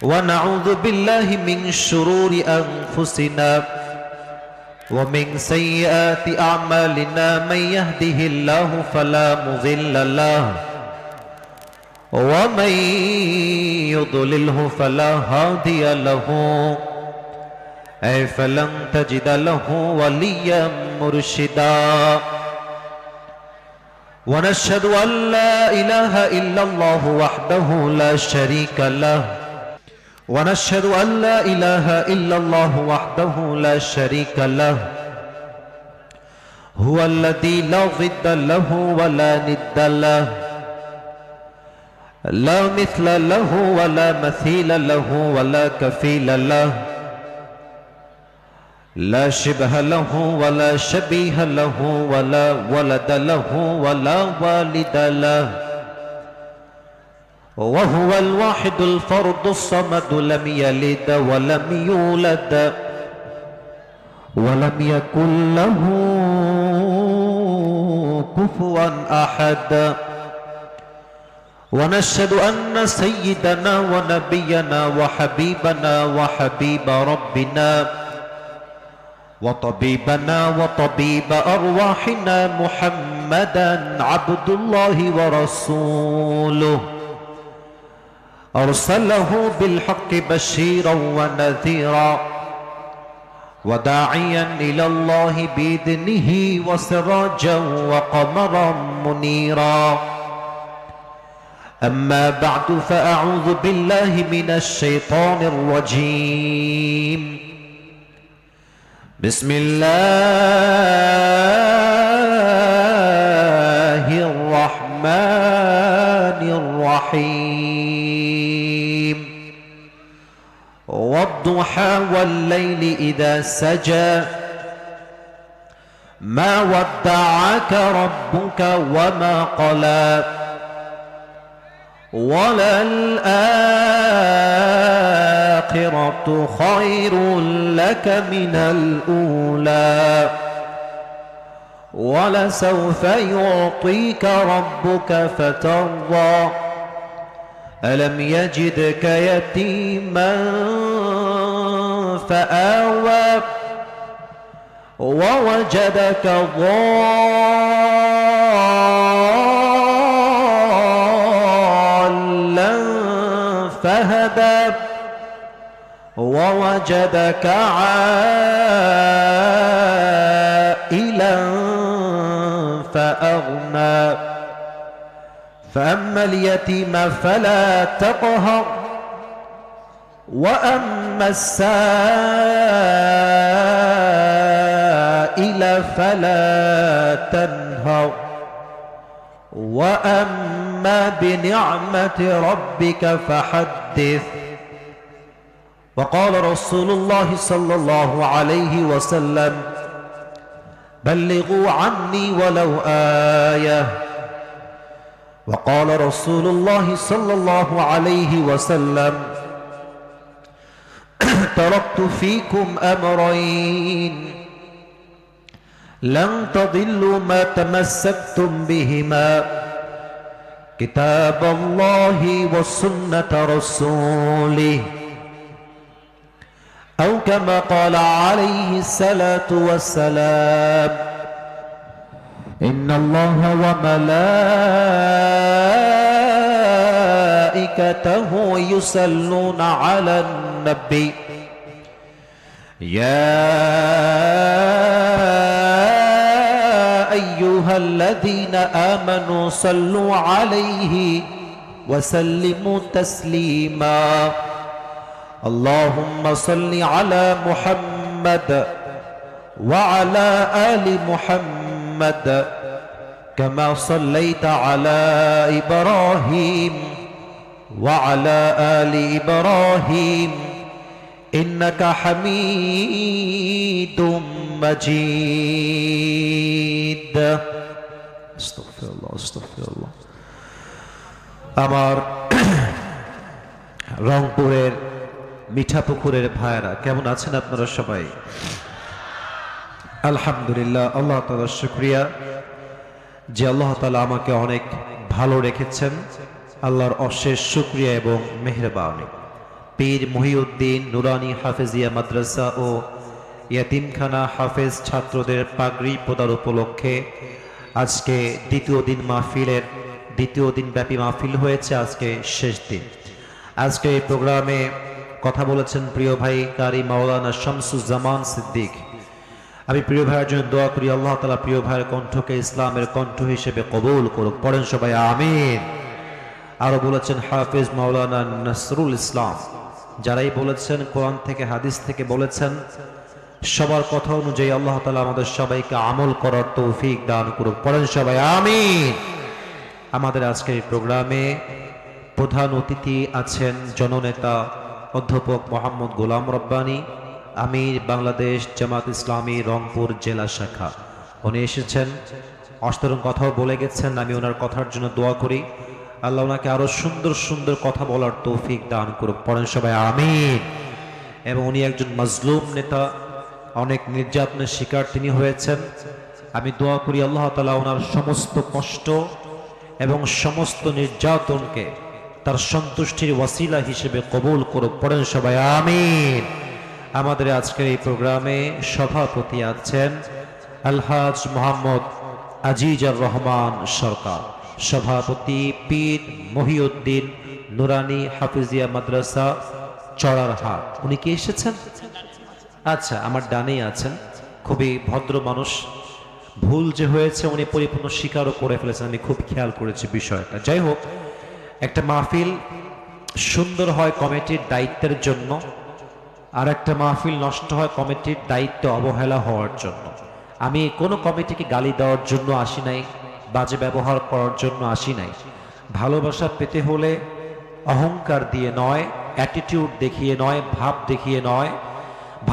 ونعوذ بالله من شرور أنفسنا ومن سيئات أعمالنا من يهده الله فلا مضل له ومن يضلله فلا هادي له فلن تجد له وليا مرشدا ونشهد أن لا إله إلا الله وحده لا شريك له ونشهد أن لا إله إلا الله وحده لا شريك له هو الذي لا ضد له ولا ند له لا مثل له ولا مثيل له ولا كفيل له لا شبه له ولا شبيه له ولا ولد له ولا والد له وهو الواحد الفرد الصمد لم يلد ولم يولد ولم يكن له كفوا أحد ونشهد أن سيدنا ونبينا وحبيبنا وحبيب ربنا وطبيبنا وطبيب أرواحنا محمدا عبد الله ورسوله أرسله بالحق بشيرا ونذيرا وداعيا إلى الله بإذنه وسراجا وقمرا منيرا أما بعد فأعوذ بالله من الشيطان الرجيم بسم الله الرحمن الرحيم والضحى والليل إذا سجى ما ودعك ربك وما قلى وللآخرة خير لك من الأولى ولسوف يعطيك ربك فترضى ألم يجدك يتيما فآوى ووجدك ضالا فهدى ووجدك عائلا فأغنى فأما اليتيم فلا تقهر وأما السائل فلا تنهر وأما بنعمة ربك فحدث وقال رسول الله صلى الله عليه وسلم بلغوا عني ولو آية وقال رسول الله صلى الله عليه وسلم تركت فيكم أمرين لن تضلوا ما تمسكتم بهما كتاب الله وسنة رسوله أو كما قال عليه الصلاة والسلام إن الله وملائكته يصلون على النبي يا أيها الذين آمنوا صلوا عليه وسلموا تسليما اللهم صل على محمد وعلى آل محمد كما صليت على إبراهيم وعلى آل إبراهيم إنك حميد مجيد استغفر الله استغفر الله আমার রংপুরের মিঠাপুকুরের ভাইরা কেমন আছেন আপনারা সবাই? আলহামদুলিল্লাহ, আল্লাহ তাআলার শুকরিয়া যে আল্লাহ তাআলা আমাকে অনেক ভালো রেখেছেন। আল্লাহর অশেষ শুকরিয়া এবং মেহেরবানি। পীর মহিউদ্দিন নুরানি হাফেজিয়া মাদ্রাসা ও ইয়াতিমখানা হাফেজ ছাত্রদের পাগড়ি প্রদান উপলক্ষে আজকে দ্বিতীয় দিন ব্যাপী মাহফিল হয়েছে। আজকে শেষ দিন। আজকে এই প্রোগ্রামে কথা বলেছেন প্রিয় ভাই কারি মাওলানা শামসুজ্জামান সিদ্দিক। আমি প্রিয় ভাইয়ের জন্য দোয়া করি, আল্লাহ তাআলা প্রিয় ভাইয়ের কণ্ঠকে ইসলামের কণ্ঠ হিসেবে কবুল করুক। পড়েন সবাই আমিন। আরো বলেছেন হাফেজ মাওলানা নসরুল ইসলাম। যারাই বলেছেন, কোরআন থেকে হাদিস থেকে বলেছেন, সবার কথা অনুযায়ী আল্লাহ তাআলা আমাদের সবাইকে আমল করার তৌফিক দান করুক। পড়েন সবাই আমিন। আমাদের আজকের এই প্রোগ্রামে প্রধান অতিথি আছেন জননেতা অধ্যাপক মোহাম্মদ গোলাম রব্বানী, আমির বাংলাদেশ জামাত ইসলামী রংপুর জেলা শাখা। উনি এসেছেন, অসাধারণ কথাও বলে গেছেন। আমি ওনার কথার জন্য দোয়া করি, আল্লাহ ওনাকে আরো সুন্দর সুন্দর কথা বলার তৌফিক দান করুক। পড়েন সবাই আমিন। এবং উনি একজন মাজলুম নেতা, অনেক নির্যাতনের শিকার তিনি হয়েছেন। আমি দোয়া করি আল্লাহ তাআলা ওনার সমস্ত কষ্ট এবং সমস্ত নির্যাতনকে তার সন্তুষ্টির ওয়াসিলা হিসেবে কবুল করুক। পড়েন সবাই আমিন। আমাদের আজকের এই প্রোগ্রামে সভাপতি আছেন আলহাজ মোহাম্মদ আজিজার রহমান সরকার, সভাপতি পীর মহিউদ্দিন নুরানি হাফিজিয়া মাদ্রাসা চড়ারহাট। উনি কি এসেছেন? আচ্ছা, আমার ডানেই আছেন, খুবই ভদ্র মানুষ। ভুল যে হয়েছে উনি পরিপূর্ণ স্বীকারও করে ফেলেছেন, আমি খুব খেয়াল করেছি বিষয়টা। যাই হোক, একটা মাহফিল সুন্দর হয় কমিটির দায়িত্বের জন্য, আর একটা মাহফিল নষ্ট হয় কমিটির দায়িত্ব অবহেলা হওয়ার জন্য। আমি কোনো কমিটিকে গালি দেওয়ার জন্য আসি নাই, বাজে ব্যবহার করার জন্য আসি নাই। ভালোবাসা পেতে হলে অহংকার দিয়ে নয়, অ্যাটিটিউড দেখিয়ে নয়, ভাব দেখিয়ে নয়।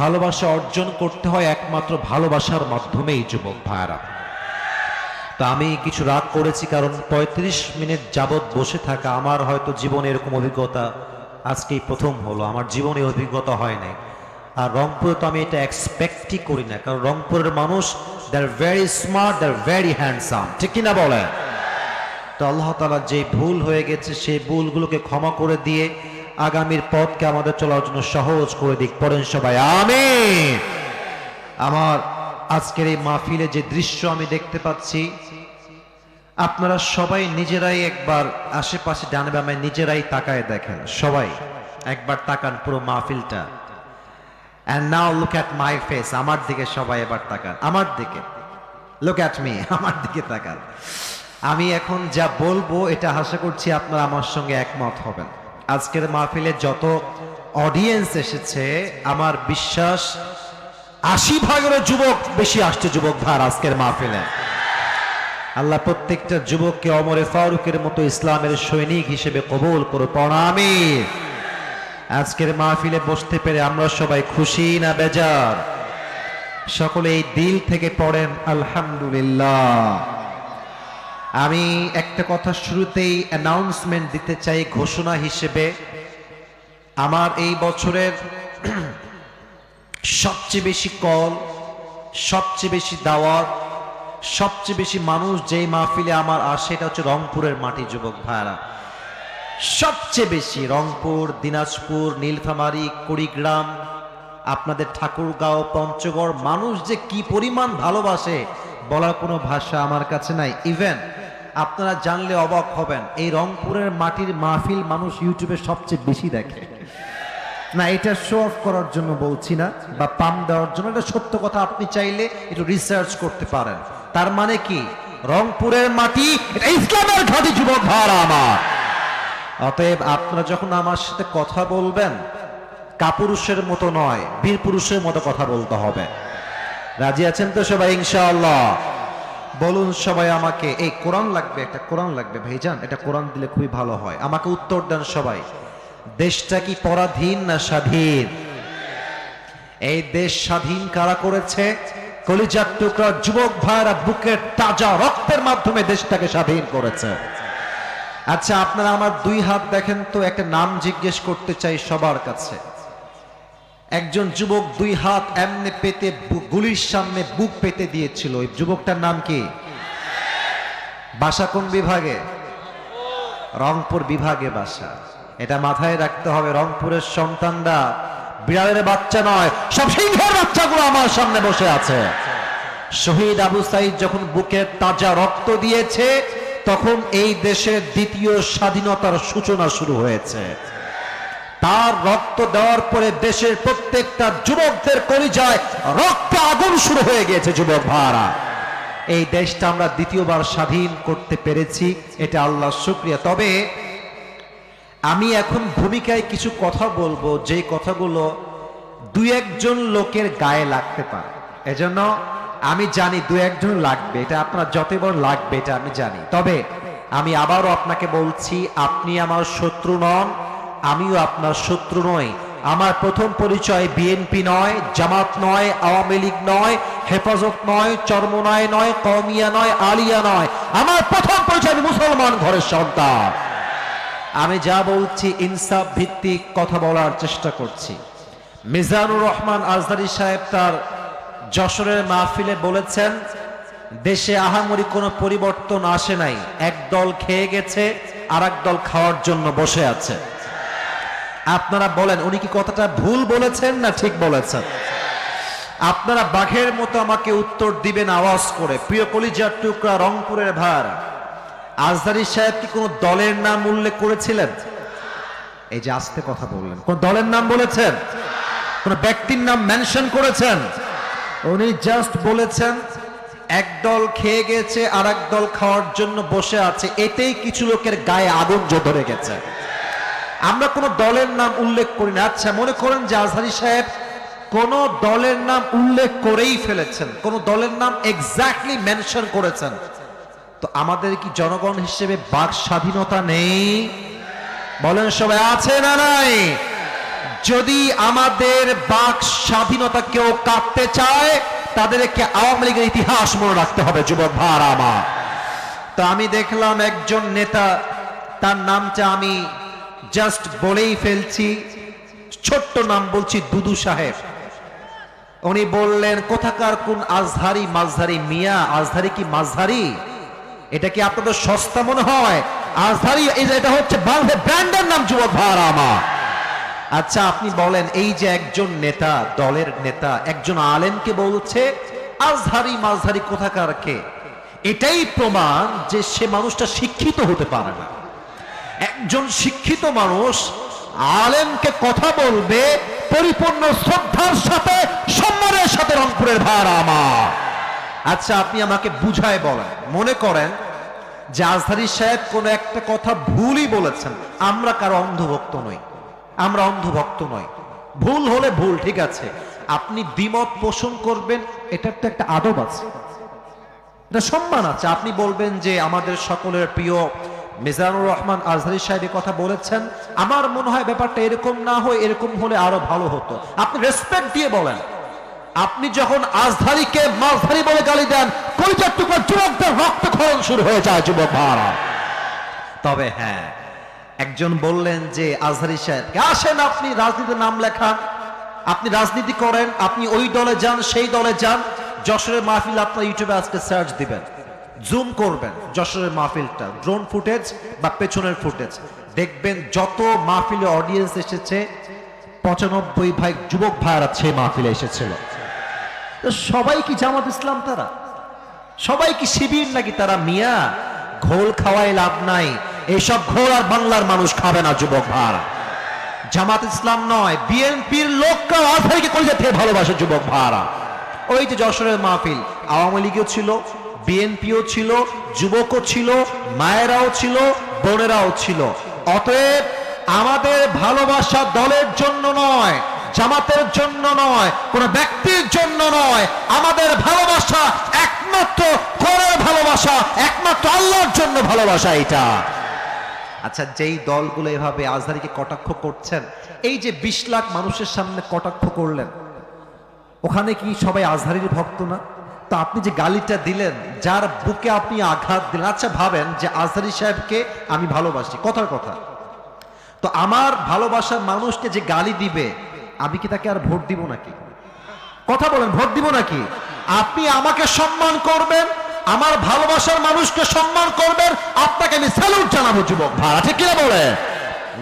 ভালোবাসা অর্জন করতে হয় একমাত্র ভালোবাসার মাধ্যমেই যুবক ভাইরা। তা আমি কিছু রাগ করেছি, কারণ ৩৫ মিনিট যাবৎ বসে থাকা আমার হয়তো জীবনে এরকম অভিজ্ঞতা আজকেই প্রথম হলো। আমার জীবনে অভিজ্ঞতা হয় নাই। আর রংপুরে তো আমি এটা এক্সপেক্টই করি না, কারণ রংপুরের মানুষ they are very smart, they are very handsome, ঠিক কিনা বলেন? তো আল্লাহ তাআলা যে ভুল হয়ে গেছে সেই ভুলগুলোকে ক্ষমা করে দিয়ে আগামীর পথকে আমাদের চলার জন্য সহজ করে দিক। পড়েন সবাই আমিন। আমার আজকের এই মাহফিলে যে দৃশ্য আমি দেখতে পাচ্ছি, আপনারা সবাই নিজেরাই একবার আশেপাশে ডানে বামে নিজেরাই তাকায় দেখেন। সবাই একবার তাকান পুরো মাহফিলটা। And now look at my face. আমার দিকে সবাই এবার তাকান, আমার দিকে। Look at me, আমার দিকে তাকান। আমি এখন যা বলবো এটা আশা করছি আপনারা আমার সঙ্গে একমত হবেন। আজকের মাহফিলে যত অডিয়েন্স এসেছে, আমার বিশ্বাস ৮০% যুবক বেশি আসছে। যুবক ভাই আজকের মাহফিলে আল্লাহ প্রত্যেকটা যুবককে ওমরে ফারুকের মতো ইসলামের সৈনিক হিসেবে কবুল করো। পড়ামি আজকের মাহফিলে বসতে পেরে আমরা সবাই খুশি না বেজার? সকলে এই দিল থেকে পড়েন আলহামদুলিল্লাহ। আমি একটা কথা শুরুতেই অ্যানাউন্সমেন্ট দিতে চাই ঘোষণা হিসেবে। আমার এই বছরের সবচেয়ে বেশি কল, সবচেয়ে বেশি দাওয়াত, সবচেয়ে বেশি মানুষ যেই মাহফিলে আমার আসে এটা হচ্ছে রংপুরের মাটি। যুবক ভাইরা সবচেয়ে বেশি রংপুর, দিনাজপুর, নীলফামারী, কুড়িগ্রাম, আপনাদের ঠাকুরগাঁও, পঞ্চগড়, মানুষ যে কি পরিমাণ ভালোবাসে বলার কোনো ভাষা আমার কাছে নাই। ইভেন আপনারা জানলে অবাক হবেন, এই রংপুরের মাটির মাহফিল মানুষ ইউটিউবে সবচেয়ে বেশি দেখে। না, এটা শো অফ করার জন্য বলছি না বা পাম দেওয়ার জন্য, এটা সত্য কথা। আপনি চাইলে একটু রিসার্চ করতে পারেন। তার মানে কি, রংপুরের মাটি এটা ইসলামের ঘাঁটি। যুবক ভাইরা আমার, অতএব আপনারা যখন আমার সাথে কথা বলবেন, কাপুরুষের মতো নয়, বীর পুরুষের মতো কথা বলতে হবে। রাজি আছেন তো সবাই ইনশাআল্লাহ? বলুন সবাই আমাকে, এই কোরআন লাগবে, একটা কোরআন লাগবে ভাইজান, এটা কোরআন দিলে খুবই ভালো হয়। আমাকে উত্তর দেন সবাই, দেশটা কি পরাধীন না স্বাধীন? এই দেশ স্বাধীন কারা করেছে? কলিজার টুকরা যুবক ভাইরা বুকের তাজা রক্তের মাধ্যমে দেশটাকে স্বাধীন করেছে। আচ্ছা, আপনারা আমার দুই হাত দেখেন তো, একটা নাম জিজ্ঞেস করতে চাই সবার কাছে। একজন যুবক দুই হাত এমনি পেতে গুলির সামনে বুক পেতে দিয়েছিল, ওই যুবকটার নাম কি? বাসা কোন বিভাগে? রংপুর বিভাগে বাসা। এটা মাথায় রাখতে হবে। রংপুরের সন্তানরা বিড়ালের বাচ্চা নয়, সব সিংহের বাচ্চাগুলো আমার সামনে বসে আছে। শহীদ আবু সাইদ যখন বুকের তাজা রক্ত দিয়েছে, তখন এই দেশের দ্বিতীয় স্বাধীনতার সূচনা শুরু হয়েছে। তার রক্ত দেওয়ার পরে দেশের প্রত্যেকটা যুবকদের কলিজায় রক্ত আগুন শুরু হয়ে গিয়েছে। যুবক ভাইরা, এই দেশটা আমরা দ্বিতীয়বার স্বাধীন করতে পেরেছি, এটা আল্লাহর শুকরিয়া। তবে আমি এখন ভূমিকায় কিছু কথা বলবো, যে কথাগুলো দুই একজন লোকের গায়ে লাগতে পারে। এজন্য আমি জানি দুই একজন লাগবে, এটা আপনার যতই বড় লাগবে এটা আমি জানি। তবে আমি আবারও আপনাকে বলছি, আপনি আমার শত্রু নন, আমিও আপনার শত্রু নই। আমার প্রথম পরিচয় বিএনপি নয়, জামাত নয়, আওয়ামী লীগ নয়, হেফাজত নয়, চরমনায় নয়, কওমিয়া নয়, আলিয়া নয়। আমার প্রথম পরিচয় আমি মুসলমান ঘরের সন্তান। আমি যা বলছি ইনসাফ ভিত্তিক কথা বলার চেষ্টা করছি। মিজানুর রহমান আজহারী সাহেব তার যশোরের মাহফিলে বলেছেন, দেশে আহামরি কোনো পরিবর্তন আসে নাই, এক দল খেয়ে গেছে আর এক দল খাওয়ার জন্য বসে আছে। আপনারা বলেন উনি কি কথাটা ভুল বলেছেন না ঠিক বলেছেন? আপনারা বাঘের মতো আমাকে উত্তর দিবেন আওয়াজ করে। প্রিয় কলিজার টুকরা রংপুরের ভাইরা, আজহারী সাহেব কি কোন দলের নাম উল্লেখ করেছিলেন? এই যে আস্তে কথা বললেন, কোন দলের নাম বলেছেন? কোন ব্যক্তির নাম মেনশন করেছেন? উনি জাস্ট বলেছেন এক দল খেয়ে গেছে আর এক দল খাওয়ার জন্য বসে আছে, এতেই কিছু লোকের গায়ে আগুন ধরে গেছে। আমরা কোন দলের নাম উল্লেখ করি না। আচ্ছা, মনে করেন যে আজহারী সাহেব কোন দলের নাম উল্লেখ করেই ফেলেছেন, কোন দলের নাম এক্স্যাক্টলি মেনশন করেছেন, তো আমাদের কি জনগণ হিসেবে বাক স্বাধীনতা নেই? বলেন সবাই, আছে না নাই? যদি আমাদের বাক স্বাধীনতা কেউ কাটতে চায়, তাদেরকে আওয়ামী লীগের ইতিহাস মনে রাখতে হবে। যুবক ভাইরা আমার, তো আমি দেখলাম একজন নেতা, তার নামটা আমি জাস্ট বলেই ফেলছি, ছোট্ট নাম বলছি, দুদু সাহেব। উনি বললেন কোথাকার কোন আজহারি মাঝহারি। মিয়া, আজহারি কি মাঝহারি? এটা কি আপনাদের সস্তা মনে হয়? আজহারি এটা হচ্ছে বাংলাদেশের ব্র্যান্ডের নাম। যুবক ভাইরা আমার, আচ্ছা আপনি বলেন, এই যে একজন নেতা, দলের নেতা একজন আলেমকে বলছে আজহারি মাঝহারি কোথাকার কে, এটাই প্রমাণ যে সে মানুষটা শিক্ষিত হতে পারে না। একজন শিক্ষিত মানুষ আলেমকে কথা বলবে পরিপূর্ণ শ্রদ্ধার সাথে, সম্মানের সাথে। রংপুরের ভাইরা আমার, আচ্ছা আপনি আমাকে বুঝায় বলেন, মনে করেন যে আজহারী সাহেব কোন একটা কথা ভুলই বলেছেন, আমরা কারো অন্ধভক্ত নই, আমরা অন্ধভক্ত নই। ভুল হলে ভুল, ঠিক আছে, আপনি দ্বিমত পোষণ করবেন, এটার তো একটা আদব আছে, এটা সম্মান আছে। আপনি বলবেন যে আমাদের সকলের প্রিয় মিজানুর রহমান আজহারী সাহেব কথা বলেছেন, আমার মনে হয় ব্যাপারটা এরকম না হয়, এরকম হলে আরো ভালো হতো। আপনি রেসপেক্ট দিয়ে বলেন। আপনি যখন আজহারীকে মাঝহারি বলে গালি দেন, কলিজার টুকরা যুবকদের রক্তক্ষরণ শুরু হয়ে যায়। যুবক ভাইরা, তবে হ্যাঁ, একজন বললেন যে আজহারী সাহেব আসেন, আপনি রাজনীতির নাম লেখান, আপনি রাজনীতি করেন, আপনি ওই দলে যান, সেই দলে যান। যশোরের মাহফিল আপনার ইউটিউবে আজকে সার্চ দিবেন, জুম করবেন যশোরের মাহফিলটা, ড্রোন ফুটেজ বা পেছনের ফুটেজ দেখবেন, যত মাহফিলে অডিয়েন্স এসেছে 95 যুবক ভাইরা সেই মাহফিলে এসেছিল। সবাই কি জামাত ইসলাম? তারা সবাই কি শিবির নাকি? তারা মিয়া, ঘোল খাওয়াই লাভ নাই, এইসব ঘোল আর বাংলার মানুষ খাবে না। যুবক ভাইরা, জামাত ইসলাম নয়, বিএনপির লোকরা আজহারীকে কলিজা থেকে ভালোবাসে। যুবক ভাইরা, ওই যে যশোরের মাহফিল, আওয়ামী লীগও ছিল, বিএনপিও ছিল, যুবকও ছিল, মায়েরাও ছিল, বোনেরাও ছিল। অতএব আমাদের ভালোবাসা দলের জন্য নয়, জামাতের জন্য নয়, কোন ব্যক্তির জন্য নয়। আমাদের ভালোবাসা একমাত্র কোরআনের ভালোবাসা, একমাত্র আল্লাহর জন্য ভালোবাসা এটা। আচ্ছা, যেই দলগুলো এভাবে আজহারীকে কটাক্ষ করছেন, এই যে 20 লাখ মানুষের সামনে কটাক্ষ করলেন, ওখানে কি সবাই আজহারীর ভক্ত না? তো আপনি যে গালিটা দিলেন, যার বুকে আপনি আঘাত দিলেন, আচ্ছা ভাবেন যে আজহারী সাহেবকে আমি ভালোবাসি, কথার কথা, তো আমার ভালোবাসার মানুষকে যে গালি দিবে, আমি কি তাকে আর ভোট দিব নাকি? কথা বলেন, ভোট দিব নাকি? আপনি আমাকে সম্মান করবেন, আমার ভালোবাসার মানুষকে সম্মান করবেন, আপনাকে আমি স্যালুট জানাবো। যুবক ভাইরা, ঠিক কিনা বলে?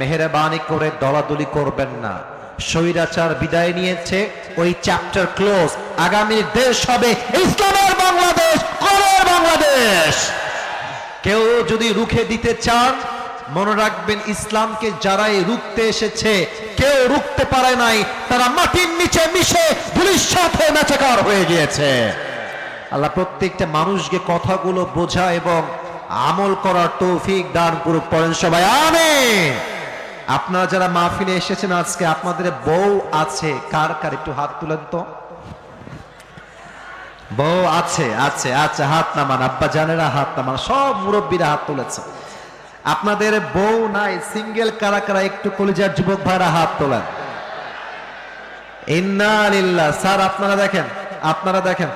মেহেরবানি করে দলাদলি করবেন না। স্বৈরাচার বিদায় নিয়েছে, ওই চ্যাপ্টার ক্লোজ। আগামী দেশ হবে ইসলামের বাংলাদেশ, কোরআনের বাংলাদেশ। কেউ যদি রুখে দিতে চান, মনে রাখবেন ইসলামকে যারাই রুখতে এসেছে কেউ রুখতে পারে নাই, তারা মাটির নিচে মিশে ধূলিসাৎ হয়ে নাচাকার হয়ে গিয়েছে। আল্লাহ প্রত্যেকটা মানুষকে কথাগুলো বোঝা এবং আমল করার তৌফিক দান করুক, পড়েন সবাই আমিন। আপনারা যারা মাহফিলে এসেছেন আজকে, আপনাদের বউ আছে কার কার একটু হাত তুলেন তো। বউ আছে? আছে, আচ্ছা হাত নামান। আব্বা জানেরা হাত নামান, সব মুরব্বীরা হাত তুলেছে। আপনাদের বউ নাই, সিঙ্গেল কারা কারা একটু কলিজার যুবক ভাইরা হাত তোলেন। ইন্না লিল্লাহ। স্যার আপনারা দেখেন, আপনারা দেখেন,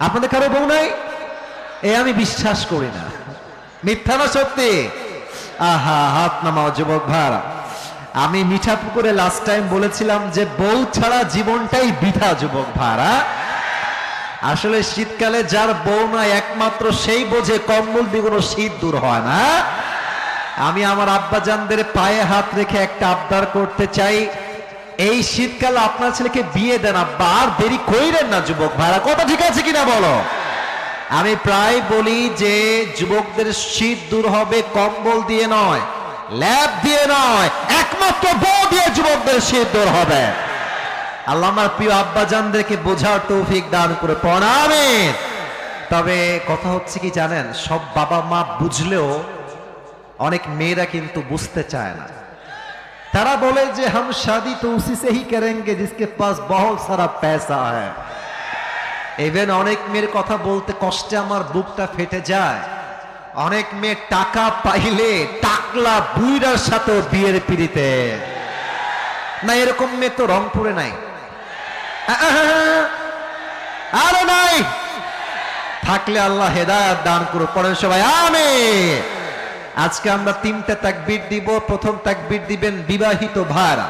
আপনাদের কারো বউ নাই? আমি বিশ্বাস করি না, মিথ্যা না সত্যি? আহা, হাত নামাও যুবক ভাইরা। আমি মিঠাপুকুরে লাস্ট টাইম বলেছিলাম যে বউ ছাড়া জীবনটাই বৃথা যুবক ভাইরা। আসলে শীতকালে যার বউ নাই একমাত্র সেই বোঝে কম্বল দিয়ে কোনো শীত দূর হয় না। আমি আমার আব্বাজানদের পায়ে হাত রেখে একটা আবদার করতে চাই, এই শীতকালে আপনার ছেলেকে বিয়ে দেন আব্বা, আর দেরি কইরেন না যুবক ভাইরা। কথা ঠিক আছে কিনা বলো? আমি প্রায় বলি যে যুবকদের শীত দূর হবে কম্বল দিয়ে নয়, ল্যাব দিয়ে নয়, একমাত্র বউ দিয়ে যুবকদের শীত দূর হবে। আল্লাহ আমার প্রিয় আব্বাজানদেরকে বোঝার তৌফিক দান করে পড়েন আমিন। তবে কথা হচ্ছে কি জানেন, সব বাবা মা বুঝলেও অনেক মেয়েরা কিন্তু বুঝতে চায় না। তারা বলে যে হাম শাদি তো উসি সে হি করেঙ্গে জিসকে পাস বহুত সারা পয়সা হ্যায়। ইভেন অনেক মেয়ের কথা বলতে কষ্টে আমার বুকটা ফেটে যায়। অনেক মেয়ে টাকা পাইলে টাকলা বুইরার সাথে বিয়ের পিড়িতে না, এরকম মেয়ে তো রংপুরে নাই, আরে নাই। থাকলে আল্লাহ হেদায়েত দান করুন, পড়েন সবাই আমিন। আজকে আমরা তিনটা তাকবীর দিব। প্রথম তাকবীর দিবেন বিবাহিত ভাইরা,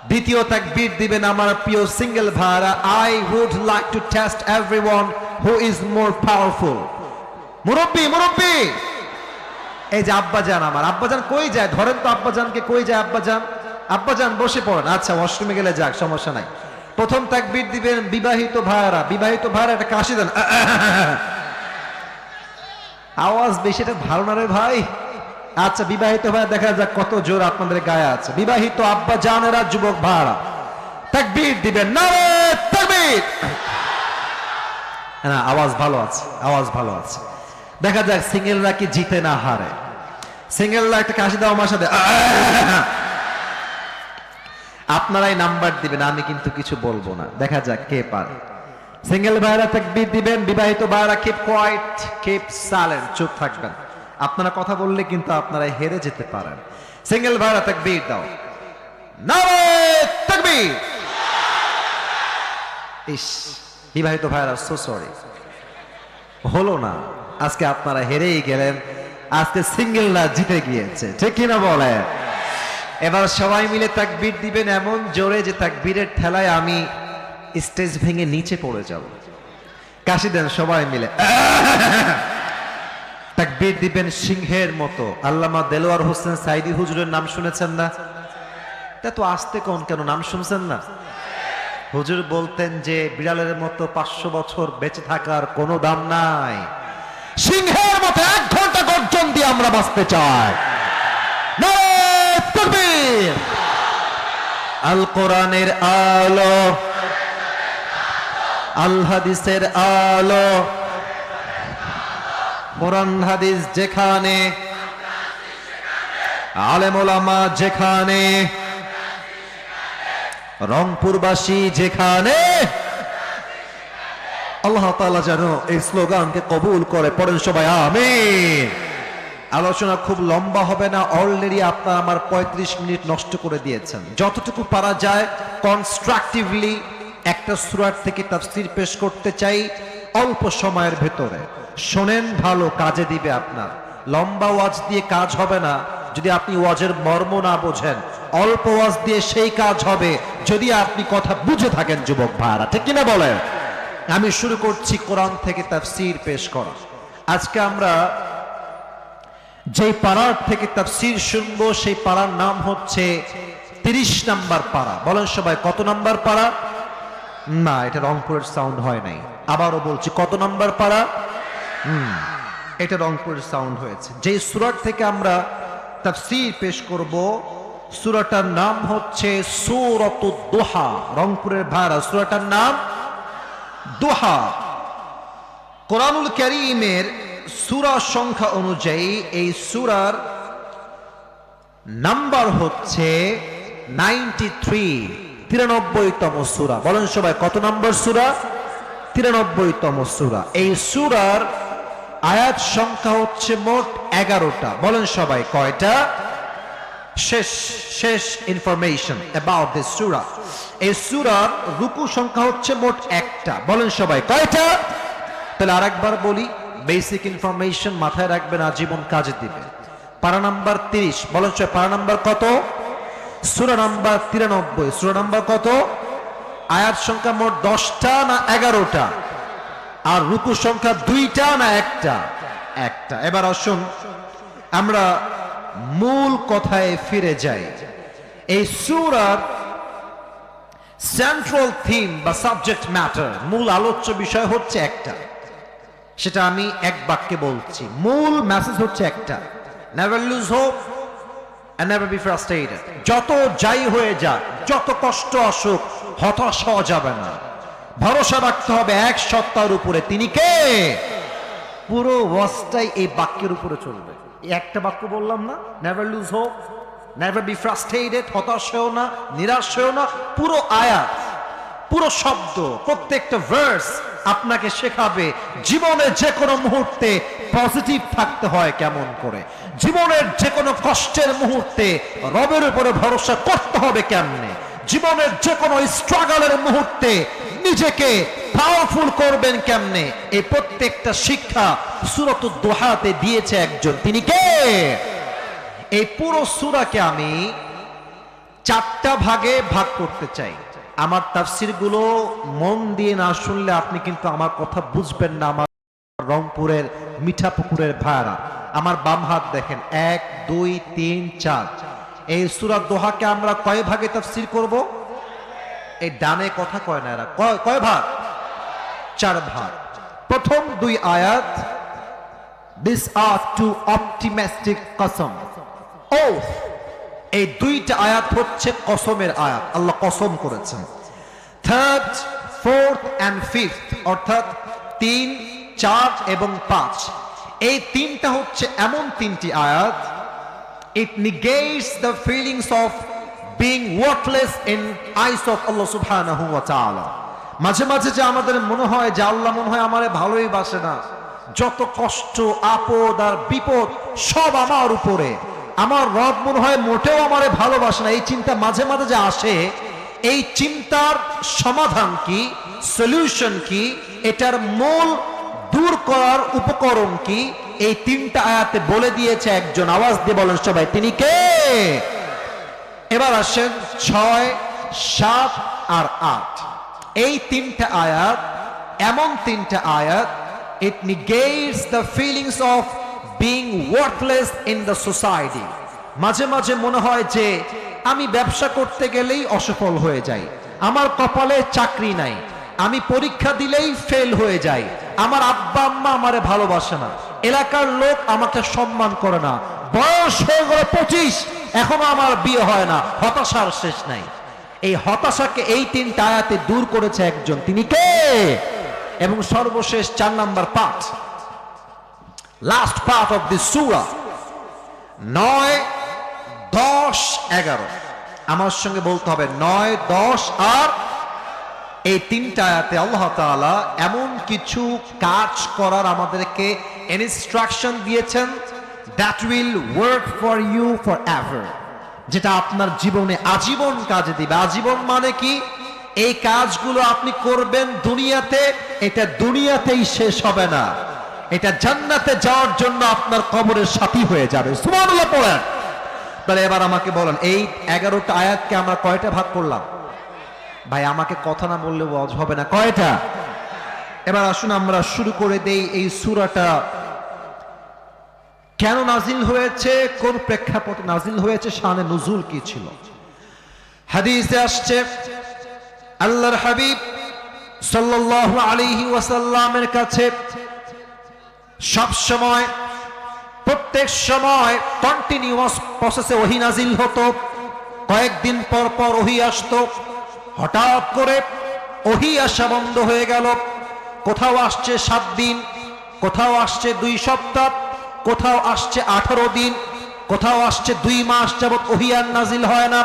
দ্বিতীয় তাকবীর দিবেন আমার প্রিয় সিঙ্গেল ভাইরা। I would like to test everyone who is more powerful. মুরব্বি, মুরব্বি, এই যে আব্বাজান, আমার আব্বাজান কই যায়? ধরেন তো আব্বাজানকে, কই যায় আব্বাজান? আব্বাজান বসে পড়েন। আচ্ছা ওয়াশরুমে গেলে যাক, সমস্যা নাই। প্রথম তাকবীর দিবেন বিবাহিত ভাইরা। বিবাহিত ভাইরা একটা কাশি দেন। আওয়াজ বেশি, এটা ভালো না রে ভাই। আচ্ছা বিবাহিত ভাই দেখা যাক কত জোর আপনাদের গায়ে আছে। বিবাহিত আব্বা জানেরা, যুবক ভাইরা তাকবীর দিবেন, নারে তাকবীর। না আওয়াজ ভালো আছে, আওয়াজ ভালো আছে। দেখা যাক সিঙ্গেলরা কি জিতে না হারে। সিঙ্গেলরা একটা কাশি দাও আমার সাথে। আপনারাই নাম্বার দিবেন, আমি কিন্তু কিছু বলবো না, দেখা যাক কে পারে। সিঙ্গেল ভাইরা তাকবীর দিবেন, বিবাহিত ভাইরা কিপ কোয়াইট, কিপ সাইলেন্ট, চুপ থাকবেন। আপনারা কথা বললে কিন্তু আপনারা হেরে যেতে পারেন। সিঙ্গেল ভাইরা তাকবীর দাও, নারে তাকবীর। ইস, বিবাহিত ভাইরা সো সরি, হলো না। আজকে আপনারা হেরেই গেলেন। আজকে সিঙ্গেলরা জিতে গিয়েছে, ঠিক কিনা বলে? এবার সবাই মিলে তাকবীর দিবেন এমন জোরে যে তাকবীরের ঠেলায় আমি স্টেজ ভেঙে নিচে পড়ে যাব। কাশি দেন সবাই মিলে। তাকবীর দিবেন সিংহের মতো। আল্লামা দেলোয়ার হোসেন সাইদি হুজুরের নাম শুনেছেন না? তা তো আসতে কোন, কেন নাম শুনছেন না? হুজুর বলতেন যে বিড়ালের মতো 500 বছর বেঁচে থাকার কোনো দাম নাই, সিংহের মতো 1 ঘন্টা গর্জন দিয়ে আমরা বাঁচতে চাই। নারে তাকবীর। আল কোরআনের আলো, আল হাদিসের আলো, কোরআন হাদিস যেখানে, আলেম ওলামা যেখানে, রংপুরবাসী যেখানে, আল্লাহ তাআলা যেন এই স্লোগানকে কবুল করে, পড়েন সবাই আমিন। আলোচনা খুব লম্বা হবে না, অলরেডি আপনারা আমার 35 মিনিট নষ্ট করে দিয়েছেন। যতটুকু পারা যায় কনস্ট্রাকটিভলি একটা সূরা থেকে তাফসীর পেশ করতে চাই অল্প সময়ের ভেতরে। শোনেন ভালো, কাজে দিবে আপনার। লম্বা ওয়াজ দিয়ে কাজ হবে না যদি আপনি ওয়াজের মর্ম না বোঝেন। অল্প ওয়াজ দিয়ে সেই কাজ হবে যদি আপনি কথা বুঝে থাকেন যুবক ভাইরা, ঠিক কিনা বলেন? আমি শুরু করছি কোরআন থেকে তাফসীর পেশ করা। আজকে আমরা যেই পাড়ার থেকে তাফসীর শুনবো সেই পাড়ার নাম হচ্ছে 30 নাম্বার পাড়া। বলেন সবাই, কত নাম্বার পাড়া? না, এটা রংপুরের সাউন্ড হয় নাই। আবারও বলছি, কত নাম্বার পাড়া? এটা রংপুরের সাউন্ড হয়েছে। যেই সূরা থেকে আমরা তাফসীর পেশ করব, সূরাটার নাম হচ্ছে সূরাতুদ দুহা। রংপুরের ভাড়া, সূরাটার নাম দুহা। কোরআনুল কারীমের সূরা সংখ্যা অনুযায়ী এই সূরার নাম্বার হচ্ছে 93তম সূরা। বলেন সবাই, কত নম্বর সূরা? 93তম সূরা। এই সূরার আয়াত সংখ্যা হচ্ছে মোট 11টা। বলেন সবাই, কয়টা? শেষ ইনফরমেশন অ্যাবাউট দিস সূরা। এই সূরার রুকু সংখ্যা হচ্ছে মোট 1টা। বলেন সবাই, কয়টা? তাহলে আরেকবার বলি, বেসিক ইনফরমেশন মাথায় রাখবেন, আজীবন কাজে দিবে। পারা নাম্বার 30। বলেন সবাই, পারা নাম্বার কত? সূরা নাম্বার 93। সূরা নাম্বার কত? আয়াত সংখ্যা মোট 10টা না 11টা? আর রুকু সংখ্যা 2টা না 1টা? 1টা। এবার আসুন আমরা মূল কথায় ফিরে যাই। এই সূরার সেন্ট্রাল থিম বা সাবজেক্ট ম্যাটার, মূল আলোচ্য বিষয় হচ্ছে একটা। সেটা আমি এক বাক্যে বলছি। মূল মেসেজ হচ্ছে একটা, never lose hope and never be frustrated. যত যাই হয়ে যাক, যত কষ্ট আসুক, হতাশ হওয়া যাবে না। ভরসা রাখতে হবে এক সত্তার উপরে। তিনি কে? পুরো ওয়াজটাই এই বাক্যের উপরে চলবে। এই একটা বাক্য বললাম না, never lose hope, never be frustrated, হতাশ হও না, নিরাশ হও না। পুরো আয়াত, পুরো শব্দ, প্রত্যেকটা ভার্স আপনাকে শেখাবে জীবনের যে কোনো মুহূর্তে পজিটিভ থাকতে হয় কেমন করে, জীবনের যে কোনো কষ্টের মুহূর্তে রবের উপরে ভরসা করতে হবে কেমনে, জীবনের যে কোনো স্ট্রাগলের মুহূর্তে নিজেকে পাওয়ারফুল করবেন কেমনে। এই প্রত্যেকটা শিক্ষা সূরাতুদ দুহাতে দিয়েছে একজন। তিনি কে? এই পুরো সূরাকে আমি 4টা ভাগে ভাগ করতে চাই। আমার তাফসীরগুলো মন দিয়ে না শুনলে আপনি কিন্তু আমার কথা বুঝবেন না। আমার রংপুরের মিঠাপুকুরের ভাইরা, আমার বাম হাত দেখেন, 1 2 3 4। এই সূরা দোহাকে আমরা কয় ভাগে তাফসীর করব? এই ডানে কথা কয় না এরা, কয় ভাগ? 4 ভাগ। প্রথম 2 আয়াত, দিস আর টু অপটিমিস্টিক কসম, ওথ। এই 2টা আয়াত হচ্ছে কসমের আয়াত, আল্লাহ কসম করেছেন। 3rd, 4th and 5th, অর্থাৎ 3, 4 এবং 5, এই 3টা হচ্ছে এমন 3টি আয়াত, it negates the feelings of being worthless in eyes of Allah subhanahu wa ta'ala. মাঝে মাঝে যে আমাদের মনে হয় যে আল্লাহ মনে হয় আমারে ভালোই বাসে না, যত কষ্ট আপদ আর বিপদ সব আমার উপরে, আমার রব মনে হয় মোটেও আমারে ভালোবাসে না, এই চিন্তা মাঝে মাঝে যে আসে, এই চিন্তার সমাধান কি, সলিউশন কি, এটার মূল দূর করার উপকরণ কি, এই 3টা আয়াতে বলে দিয়েছে একজন। আওয়াজ দিয়ে বলেন সবাই, তিনি কে? এবার আসেন 6, 7 আর 8। এই 3টা আয়াত এমন 3টা আয়াত, it negates the feelings of being worthless in the society. মাঝে মাঝে মনে হয় যে আমি ব্যবসা করতে গেলেই অসফল হয়ে যাই, আমার কপালে চাকরি নাই, আমি পরীক্ষা দিলেই ফেল হয়ে যাই, আমার আব্বা আম্মা আমারে ভালোবাসে না, এলাকার লোক আমাকে সম্মান করে না, বয়স হয়ে গেল 25, এখনো আমার বিয়ে হয় না, হতাশার শেষ নাই। এই হতাশাকে এই 3টা আয়াতে দূর করেছে একজন। তিনি কে? এবং সর্বশেষ 4 number part, last part of this সূরা, 9, 10, 11। আমার সঙ্গে বলতে হবে 9, 10 আর এই 3টা আয়াতে আল্লাহ তাআলা এমন কিছু কাজ করার আমাদেরকে ইনস্ট্রাকশন দিয়েছেন, that will work for you forever, যেটা আপনার জীবনে আজীবন কাজে দিবে। আজীবন মানে কি? এই কাজগুলো আপনি করবেন দুনিয়াতে, এটা দুনিয়াতেই শেষ হবে না, এটা জান্নাতে যাওয়ার জন্য আপনার কবরের সাথী হয়ে যাবে। সুবহানাল্লাহ পড়েন। তাহলে এবার আমাকে বলেন, এই 11টা আয়াতকে আমরা কয়টা ভাগ করলাম? ভাই আমাকে কথা না বললে ওয়াজ হবে না, কয়টা? এবার আসুন আমরা শুরু করে দেই এই সূরাটা কেন নাজিল হয়েছে, কোন প্রেক্ষাপটে নাজিল হয়েছে, শানে নুজুল কি ছিল। হাদিসে আসছে আল্লাহর হাবিব সাল্লাল্লাহু আলাইহি ওয়াসাল্লামের কাছে সব সময়, প্রত্যেক সময় কন্টিনিউয়াস প্রসেসে ওহী নাজিল হতো। কয়েকদিন পর পর ওহী আসতো। হঠাৎ করে ওহী আসা বন্ধ হয়ে গেল। কোথাও আসছে 7 দিন, কোথাও আসছে 2 সপ্তাহ, কোথাও আসছে 18 দিন, কোথাও আসছে 2 মাস যাবত ওহী আর নাজিল হয় না।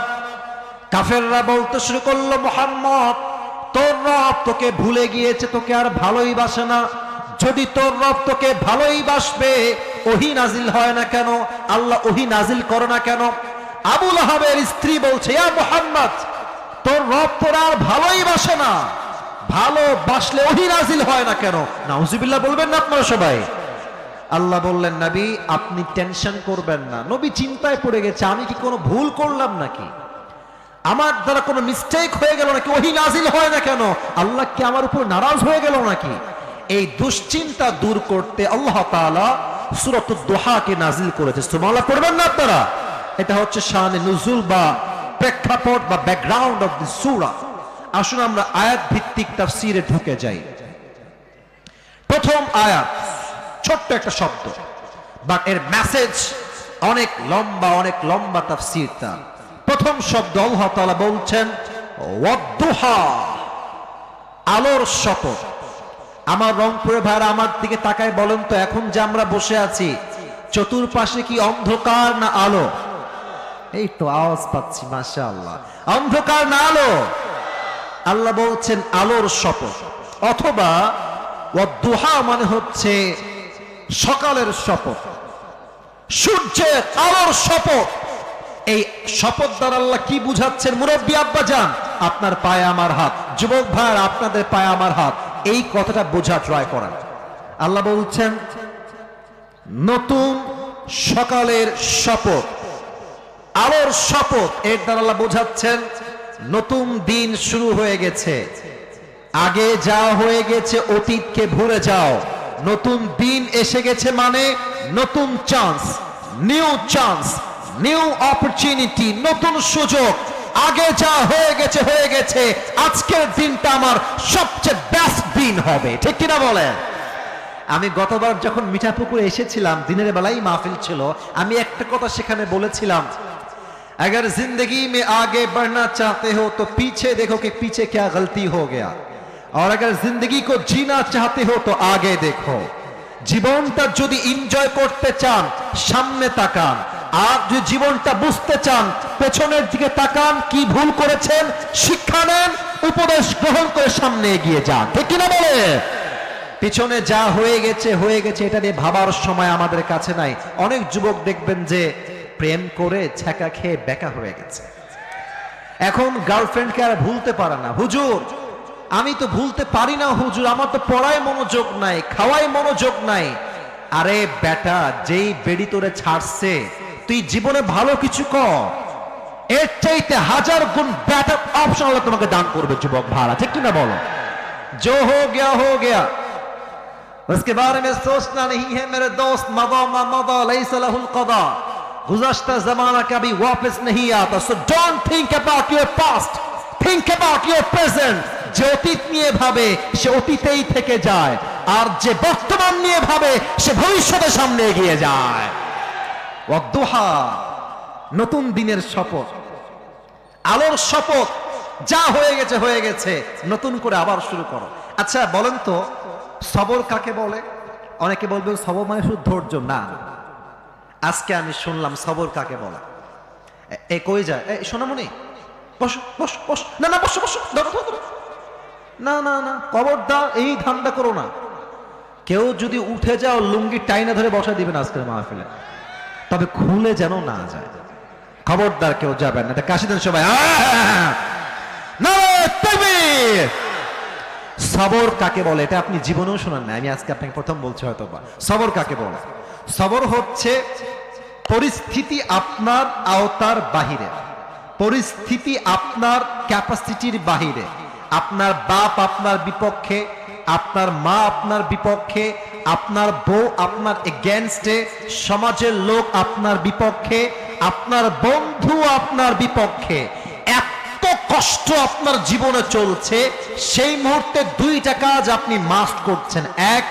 কাফেররা বলতে শুরু করলো, মুহাম্মদ তোর রব তোকে ভুলে গিয়েছে, তোকে আর ভালোই বাসে না। যদি তোর রব তোকে ভালোই বাসবে, ওহী নাজিল হয় না কেন? আল্লাহ ওহী নাজিল করে না কেন? আবু লাহাবের স্ত্রী বলছে, ইয়া মুহাম্মদ তোর রব তোর আর ভালোই বাসে না, ভালোবাসলে ওহী নাজিল হয় না কেন? নাউজুবিল্লাহ বলবেন না আপনারা সবাই? আল্লাহ বললেন, নবী আপনি টেনশন করবেন না। নবী চিন্তায় পড়ে গেছে, আমি কি কোনো ভুল করলাম নাকি, আমার দ্বারা কোনো মিস্টেক হয়ে গেল নাকি, ওহী নাজিল হয় না কেন, আল্লাহ কি আমার উপর নারাজ হয়ে গেল নাকি? এই দুশ্চিন্তা দূর করতে আল্লাহ তাআলা সূরাতুদ দুহাকে নাজিল করেছে। সুবহানাল্লাহ পড়বেন না আপনারা? এটা হচ্ছে শানে নুজুল বা প্রেক্ষাপট বা ব্যাকগ্রাউন্ড অফ দি সূরা। আসুন আমরা আয়াত ভিত্তিক তাফসীরে ঢুকে যাই। প্রথম আয়াত ছোট্ট একটা শব্দ, বাট এর মেসেজ অনেক লম্বা তাফসীরটা। প্রথম শব্দ আল্লাহ তাআলা বলছেন ওয়াদ-দুহা, আলোর শপথ। আমার রংপুরে ভাইরা আমার দিকে তাকায় বলেন তো, এখন যে আমরা বসে আছি চতুর্পাশে কি অন্ধকার না আলো? এই তো আওয়াজ পাচ্ছি, মাশাআল্লাহ। অন্ধকার না আলো? আল্লাহ বলছেন আলোর শপথ। অথবা ওয়াদ-দুহা মানে হচ্ছে সকালের শপথ, সূর্যের আলোর শপথ। এই শপথ দ্বারা আল্লাহ কি বুঝাচ্ছেন? মুরব্বী আব্বা জান, আপনার পায়ে আমার হাত, যুবক ভাইরা আপনাদের পায়ে আমার হাত, এই কথাটা বোঝা ট্রাই করেন। আল্লাহ বলছেন নতুন সকালের শপথ, আলোর শপথ। এর দ্বারা আল্লাহ বোঝাচ্ছেন নতুন দিন শুরু হয়ে গেছে। আগে যা হয়ে গেছে অতীতকে ভুলে যাও, নতুন দিন এসে গেছে মানে নতুন চান্স, নিউ অপরচুনিটি, নতুন সুযোগ। আগে যা হয়ে গেছে, আজকের দিনটা আমার সবচেয়ে বেস্ট দিন হবে, ঠিক কিনা বলেন? আমি গতবার যখন মিঠাপুকুরে এসেছিলাম, দিনের বেলায় মাহফিল ছিল, আমি একটা কথা সেখানে বলেছিলাম, अगर जिंदगी में आगे बढ़ना चाहते हो तो पीछे देखो कि पीछे क्या गलती हो गया, और अगर जिंदगी को जीना चाहते हो तो आगे देखो। জীবনটা যদি এনজয় করতে চান সামনে তাকান, আর যদি জীবনটা বুঝতে চান পেছনের দিকে তাকান, কি ভুল করেছেন শিক্ষা নেন, উপদেশ গ্রহণ করে সামনে এগিয়ে যান, ঠিক কিনা বলে? পিছনে যা হয়ে গেছে এটা নিয়ে ভাবার সময় আমাদের কাছে নাই। অনেক যুবক দেখবেন যে প্রেম করে ছ্যাঁকা খেয়ে বেকা হয়ে গেছে, এখন গার্লফ্রেন্ডকে আর ভুলতে পারে না। হুজুর আমি তো ভুলতে পারি না হুজুর, আমার তো পড়ায় মনোযোগ নাই, খাওয়ায় মনোযোগ নাই। আরে বেটা, যেই বেড়ি তোরে ছাড়ছে তুই জীবনে ভালো কিছু কর, এর চাইতে 1000 গুণ বেটার অপশন আল্লাহ তোমাকে দান করবে যুবক ভাড়া, ঠিক কিনা বলো? जो हो गया उसके बारे में सोचना नहीं है मेरे दोस्त, मदा मा मदा लैसा लहुल कदा, गुज़श्ता ज़माना कभी वापस नहीं आता। So don't think about your past, think about your present. যে অতীত নিয়ে ভাবে সে অতীতেই থেকে যায়, আর যে বর্তমান নিয়ে ভাবে সে ভবিষ্যতের সামনে এগিয়ে যায়। ওয়াদ-দুহা, নতুন দিনের শপথ, আলোর শপথ। যা হয়ে গেছে নতুন করে আবার শুরু করো। আচ্ছা বলেন তো সবর কাকে বলে? অনেকে বলবে সবর মানে শুধু ধৈর্য না। আজকে আমি শুনলাম সবর কাকে বলে। এ কই যায়? এই সোনামণি বসো বসো বসো, না না বসো বসো, না না না খবরদার এই ধান্দা করো না। কেউ যদি উঠে যাও লুঙ্গি টাইনা ধরে বসা দিবেন আজকের মাহফিলে, তবে খুলে যেন না যায়। খবরদার কেউ যাবেন না। কাশি দেন সবাই। সবর কাকে বলে এটা আপনি জীবনেও শোনেন না, আমি আজকে আপনাকে প্রথম বলছি হয়তো বা। সবর কাকে বলে? সবর হচ্ছে পরিস্থিতি আপনার আওতার বাহিরে, পরিস্থিতি আপনার ক্যাপাসিটির বাহিরে, আপনার বাপ আপনার বিপক্ষে, আপনার মা আপনার বিপক্ষে, আপনার বউ আপনার এগেইনস্টে, সমাজের লোক আপনার বিপক্ষে, আপনার বন্ধু আপনার বিপক্ষে, এত কষ্ট আপনার জীবনে চলছে, সেই মুহূর্তে দুইটা কাজ আপনি মাস্ট করছেন। এক,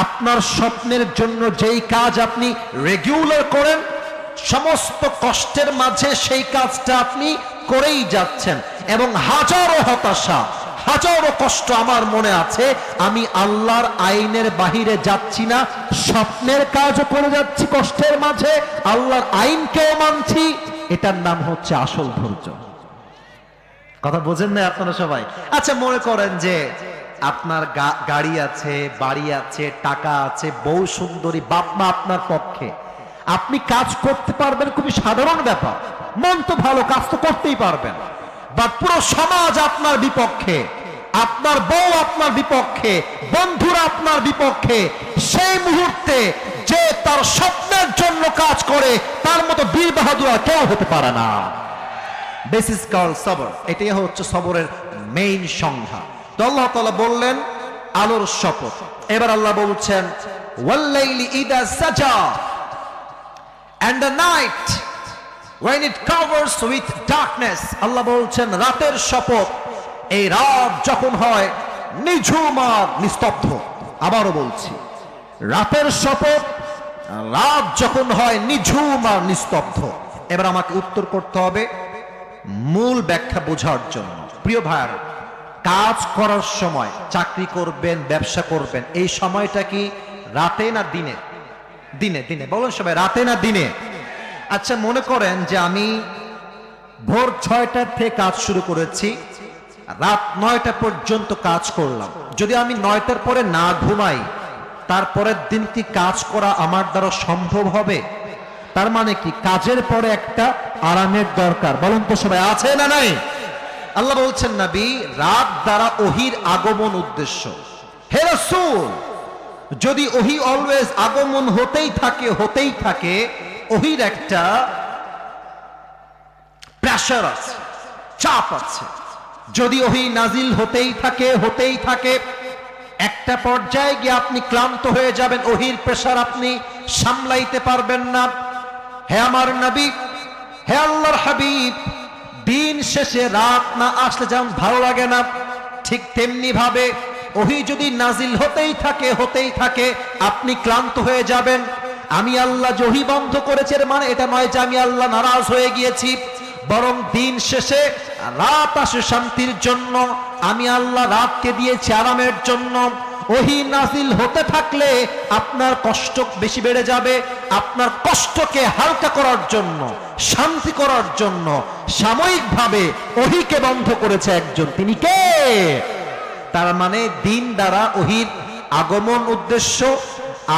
আপনার স্বপ্নের জন্য যেই কাজ আপনি রেগুলার করেন, সমস্ত কষ্টের মাঝে সেই কাজটা আপনি করেই যাচ্ছেন, এবং হাজারো হতাশা হাজারো কষ্ট আমার মনে আছে, আমি আল্লাহর আইনের বাহিরে যাচ্ছি না, স্বপ্নের কাজও করে যাচ্ছি কষ্টের মাঝে, আল্লাহর আইনকেও মানছি। এটার নাম হচ্ছে আসল ধৈর্য। কথা বোঝেন না আপনারা সবাই? আচ্ছা, মনে করেন যে আপনার গাড়ি আছে, বাড়ি আছে, টাকা আছে, বউ সুন্দরী, বাপ মা আপনার পক্ষে, আপনি কাজ করতে পারবেন, খুবই সাধারণ ব্যাপার, মন তো ভালো, কাজ তো করতেই পারবেন, বাট পুরো সমাজ আপনার বিপক্ষে, আপনার বউ আপনার বিপক্ষে, বন্ধুরা আপনার বিপক্ষে। সেই মুহূর্তে যে তার স্বপ্নের জন্য কাজ করে, তার মতো বীর বাহাদুর আর কেউ হতে পারে না। দিস ইজ কল্ড সবর। এটাই হচ্ছে সবরের মেইন সংজ্ঞা। তো আল্লাহ তাআলা বললেন আলোর শপথ। এবার আল্লাহ বলছেন ওয়াল্লাইলি ইদা সাজা, and the night when it covers with darkness। আল্লাহ বলছেন রাতের শপথ, এই রাত যখন হয় নিঝুম আর নিস্তব্ধ। আবারও বলছি, রাতের শপথ, রাত যখন হয় নিঝুম আর নিস্তব্ধ। এবার আমাকে উত্তর করতে হবে মূল ব্যাখ্যা বোঝার জন্য। প্রিয় ভাইরা, কাজ করার সময়, চাকরি করবেন, ব্যবসা করবেন, এই সময়টা কি রাতে না দিনে? দিনে। দিনে বলুন সবাই, রাতে না দিনে? আচ্ছা, মনে করেন যে আমি ভোর 6টার থেকে কাজ শুরু করেছি, রাত 9টা পর্যন্ত কাজ করলাম। যদি আমি 9টার পরে না ঘুমাই, তারপরের দিন কি কাজ করা আমার দ্বারা সম্ভব হবে? তার মানে কি কাজের পরে একটা আরামের দরকার। বলুন তো সবাই, আছে না নাই? আল্লাহ বলছেন নবী, রাত দ্বারা ওহির আগমন উদ্দেশ্য। হে রাসূল, যদি ওহি অলওয়েজ আগমন হতেই থাকে, ওহির একটা প্রেসার আছে, চাপ আছে। যদি ওহি নাজিল হতেই থাকে, একটা পর্যায়ে গিয়ে আপনি ক্লান্ত হয়ে যাবেন, ওহির প্রেসার আপনি সামলাইতে পারবেন না। হে আমার নবী, হে আল্লাহর হাবিব, দিন শেষে রাত না আসলে যেমন ভালো লাগে না, ঠিক তেমনি ভাবে ওহি যদি নাজিল হতেই থাকে, আপনি ক্লান্ত হয়ে যাবেন। আমি আল্লাহ ওহি বন্ধ করেছে, এর মানে এটা নয় যে আমি আল্লাহ নারাজ হয়ে গিয়েছি, বরং দিন শেষে রাত আসে শান্তির জন্য, আমি আল্লাহ রাতকে দিয়েছি আরামের জন্য। ওহি নাজিল হতে থাকলে আপনার কষ্ট বেশি বেড়ে যাবে। আপনার কষ্টকে হালকা করার জন্য, শান্তি করার জন্য সাময়িকভাবে ওহিকে বন্ধ করেছে একজন, তিনি কে? তার মানে দিন দ্বারা ওহির আগমন উদ্দেশ্য,